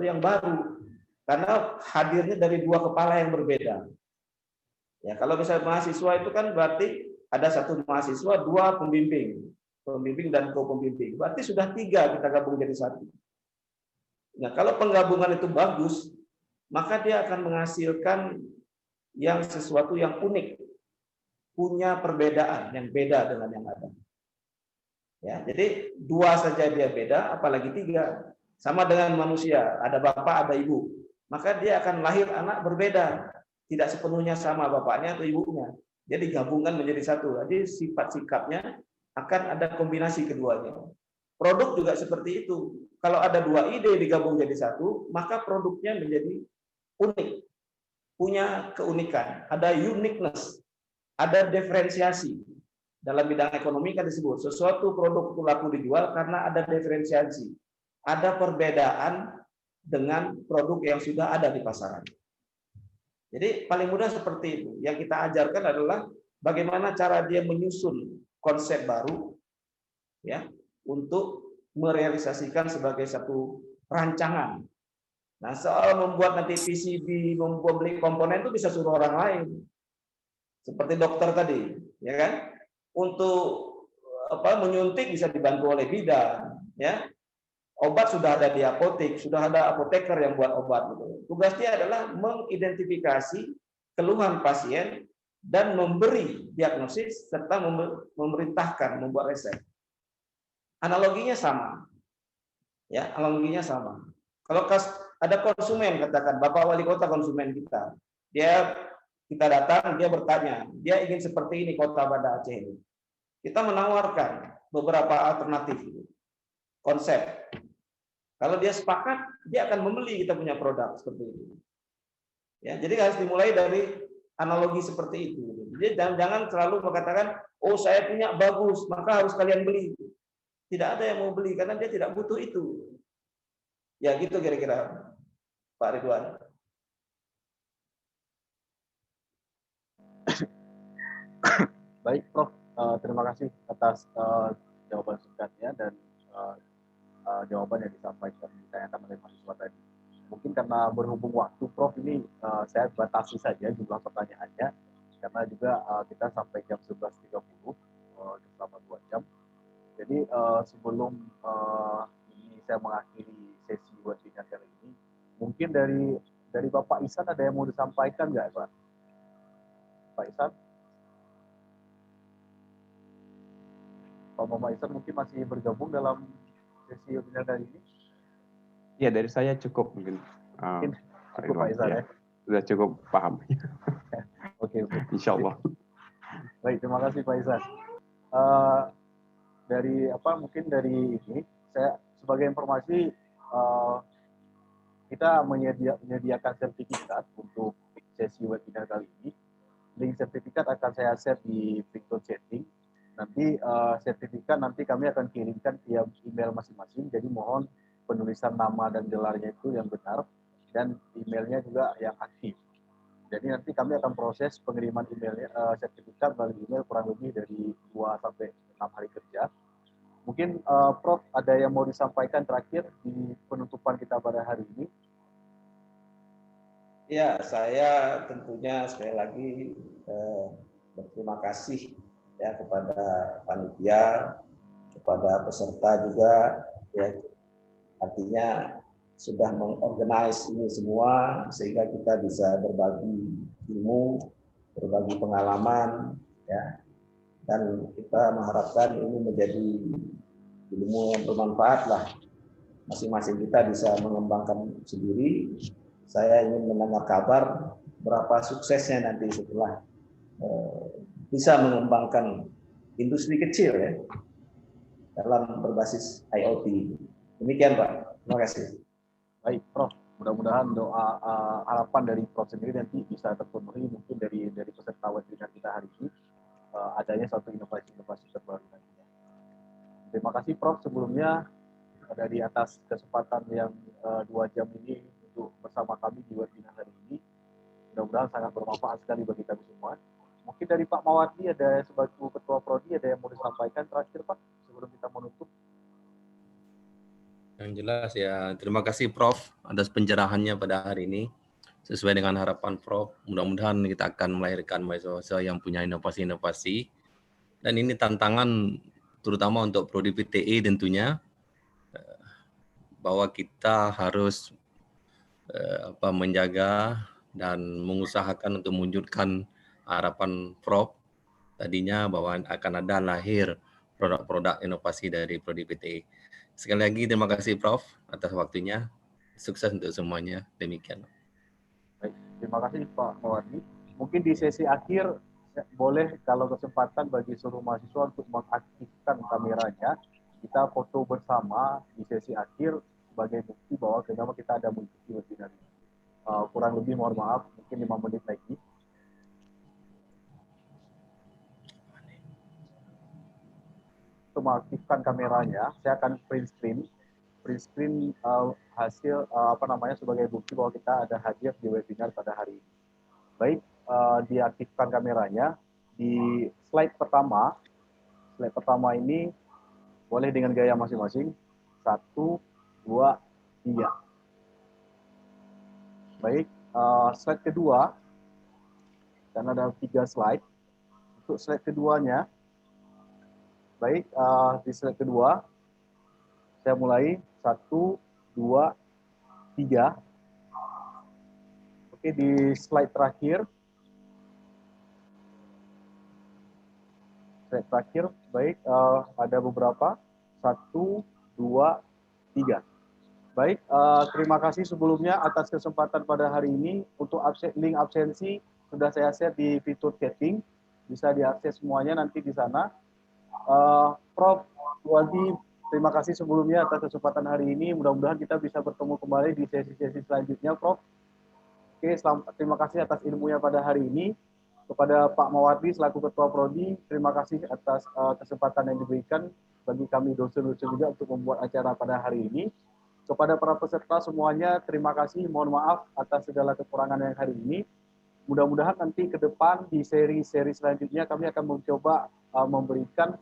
yang baru. Karena hadirnya dari dua kepala yang berbeda. Ya, kalau misalnya mahasiswa itu kan berarti ada satu mahasiswa, dua pembimbing dan co-pembimbing. Berarti sudah tiga kita gabung jadi satu. Nah, kalau penggabungan itu bagus, maka dia akan menghasilkan yang sesuatu yang unik, punya perbedaan yang beda dengan yang ada. Ya, jadi dua saja dia beda, apalagi tiga. Sama dengan manusia, ada bapak, ada ibu. Maka dia akan lahir anak berbeda, tidak sepenuhnya sama bapaknya atau ibunya. Dia digabungkan menjadi satu. Jadi sifat sikapnya akan ada kombinasi keduanya. Produk juga seperti itu. Kalau ada dua ide digabung jadi satu, maka produknya menjadi unik, punya keunikan, ada uniqueness, ada diferensiasi. Dalam bidang ekonomi kan disebut sesuatu produk itu laku dijual karena ada diferensiasi, ada perbedaan dengan produk yang sudah ada di pasaran. Jadi paling mudah seperti itu. Yang kita ajarkan adalah bagaimana cara dia menyusun konsep baru, ya, untuk merealisasikan sebagai satu rancangan. Nah, soal membuat nanti PCB, membuat beli komponen itu bisa suruh orang lain. Seperti dokter tadi, ya kan? Untuk menyuntik bisa dibantu oleh bidan, ya. Obat sudah ada di apotek, sudah ada apoteker yang buat obat. Tugas dia adalah mengidentifikasi keluhan pasien dan memberi diagnosis serta memerintahkan membuat resep. Analoginya sama, ya, analoginya sama. Kalau ada konsumen, katakan Bapak Wali Kota konsumen kita, kita datang, dia bertanya, dia ingin seperti ini kota Banda Aceh ini. Kita menawarkan beberapa alternatif konsep. Kalau dia sepakat, dia akan membeli kita punya produk seperti itu. Ya, jadi harus dimulai dari analogi seperti itu. Jadi jangan selalu mengatakan, oh saya punya bagus, maka harus kalian beli. Tidak ada yang mau beli karena dia tidak butuh itu. Ya gitu kira-kira, Pak Ridwan. Baik, Prof. Terima kasih atas jawaban singkatnya dan jawaban yang disampaikan ditanyakan oleh mahasiswa tadi. Mungkin karena berhubung waktu, Prof, ini saya batasi saja jumlah pertanyaannya, karena juga kita sampai jam 11.30 selama 2 jam. Jadi sebelum ini saya mengakhiri sesi webinar kali ini, mungkin dari Bapak Ihsan ada yang mau disampaikan nggak, Pak? Pak Ihsan? Pak Muhammad Ihsan mungkin masih bergabung dalam sesi webinar kali ini? Ya, dari saya cukup mungkin. Cukup Pak Ihsan, ya? Sudah cukup paham. Oke. Insya Allah. Baik, terima kasih Pak Ihsan. Mungkin dari ini, saya sebagai informasi, kita menyediakan sertifikat untuk sesi webinar kali ini. Link sertifikat akan saya share di Victor Chatting. Nanti sertifikat kami akan kirimkan via email masing-masing. Jadi mohon penulisan nama dan gelarnya itu yang benar dan emailnya juga yang aktif. Jadi nanti kami akan proses pengiriman emailnya sertifikat melalui email kurang lebih dari 2 sampai 6 hari kerja. Mungkin Prof ada yang mau disampaikan terakhir di penutupan kita pada hari ini? Ya, saya tentunya sekali lagi berterima kasih ya kepada panitia, kepada peserta juga, ya, artinya sudah mengorganize ini semua sehingga kita bisa berbagi ilmu, berbagi pengalaman, ya, dan kita mengharapkan ini menjadi ilmu yang bermanfaat lah. Masing-masing kita bisa mengembangkan sendiri. Saya ingin mendengar kabar berapa suksesnya nanti setelah bisa mengembangkan industri kecil ya dalam berbasis IoT. Demikian Pak. Terima kasih. Baik, Prof. Mudah-mudahan doa harapan dari Prof sendiri nanti bisa terpenuhi mungkin dari peserta webinar kita hari ini adanya suatu inovasi terbaru nantinya. Terima kasih Prof sebelumnya dari atas kesempatan yang 2 jam ini untuk bersama kami di webinar hari ini. Mudah-mudahan sangat bermanfaat sekali bagi kami semua. Mungkin dari Pak Mawardi ada sebagai Ketua Prodi ada yang mau disampaikan terakhir Pak sebelum kita menutup. Yang jelas ya, terima kasih Prof atas pencerahannya pada hari ini. Sesuai dengan harapan Prof, mudah-mudahan kita akan melahirkan mahasiswa yang punya inovasi-inovasi. Dan ini tantangan terutama untuk Prodi PTE tentunya, bahwa kita harus menjaga dan mengusahakan untuk mewujudkan harapan Prof tadinya bahwa akan ada lahir produk-produk inovasi dari Prodi PTE. Sekali lagi terima kasih Prof atas waktunya. Sukses untuk semuanya. Demikian. Baik, terima kasih Pak Mawardi. Mungkin di sesi akhir boleh kalau kesempatan bagi seluruh mahasiswa untuk mengaktifkan kameranya, kita foto bersama di sesi akhir sebagai bukti bahwa kenapa kita ada mengikuti webinar ini. Kurang lebih mohon maaf, mungkin 5 menit lagi. Untuk mengaktifkan kameranya, saya akan print screen hasil sebagai bukti bahwa kita ada hadir di webinar pada hari ini. Baik, diaktifkan kameranya. Di slide pertama ini boleh dengan gaya masing-masing. 1, 2, 3. Baik, slide kedua, dan ada 3 slide. Untuk slide keduanya, baik, di slide kedua, saya mulai 1, 2, 3. Oke, di slide terakhir, baik, ada beberapa. 1, 2, 3. Baik, terima kasih sebelumnya atas kesempatan pada hari ini. Untuk link absensi sudah saya share di fitur chatting, bisa diakses semuanya nanti di sana. Prof. Waldi, terima kasih sebelumnya atas kesempatan hari ini. Mudah-mudahan kita bisa bertemu kembali di sesi-sesi selanjutnya, Prof. Oke, terima kasih atas ilmunya pada hari ini. Kepada Pak Mawardi selaku Ketua Prodi, terima kasih atas kesempatan yang diberikan bagi kami dosen-dosen juga untuk membuat acara pada hari ini. Kepada para peserta semuanya, terima kasih. Mohon maaf atas segala kekurangan yang hari ini. Mudah-mudahan nanti ke depan di seri-seri selanjutnya kami akan mencoba memberikan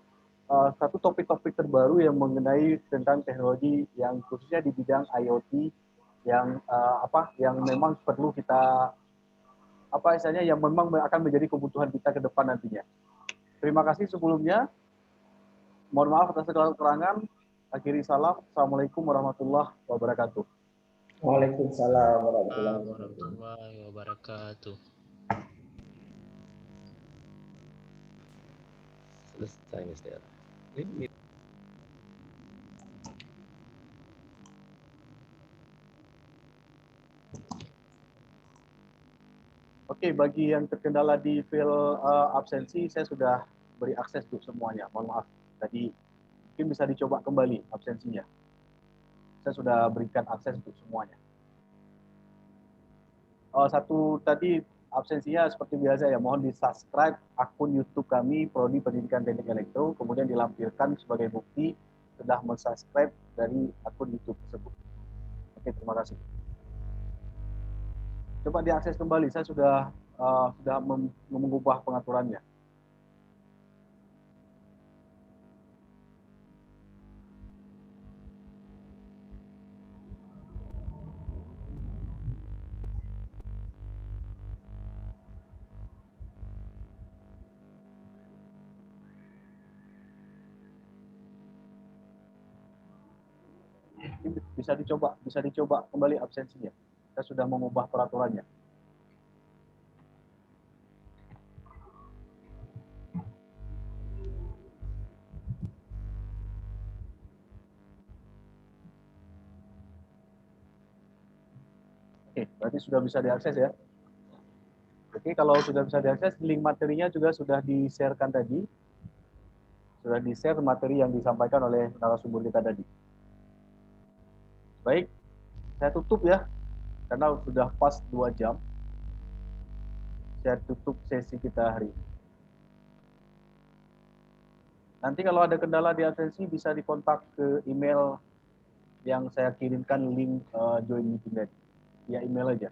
satu topik-topik terbaru yang mengenai tentang teknologi yang khususnya di bidang IoT yang yang memang perlu kita yang memang akan menjadi kebutuhan kita ke depan nantinya. Terima kasih sebelumnya. Mohon maaf atas segala kekurangan. Akhiri salam. Assalamualaikum warahmatullahi wabarakatuh. Waalaikumsalam Warahmatullahi wabarakatuh. Selesai, Mister. Oke, bagi yang terkendala di file absensi, saya sudah beri akses untuk semuanya. Mohon maaf, tadi mungkin bisa dicoba kembali absensinya. Saya sudah berikan akses untuk semuanya. Satu tadi absensinya seperti biasa ya, mohon di-subscribe akun YouTube kami Prodi Pendidikan Teknik Elektro, kemudian dilampirkan sebagai bukti sudah men-subscribe dari akun YouTube tersebut. Oke, terima kasih. Coba diakses kembali, saya sudah mengubah pengaturannya. Bisa dicoba kembali absensinya. Saya sudah mengubah peraturannya. Oke, berarti sudah bisa diakses ya. Oke, kalau sudah bisa diakses, link materinya juga sudah di-sharekan tadi. Sudah di-share materi yang disampaikan oleh narasumber kita tadi. Baik, saya tutup ya, karena sudah pas 2 jam. Saya tutup sesi kita hari ini. Nanti kalau ada kendala di absensi bisa dikontak ke email yang saya kirimkan link join meeting tadi. via email aja.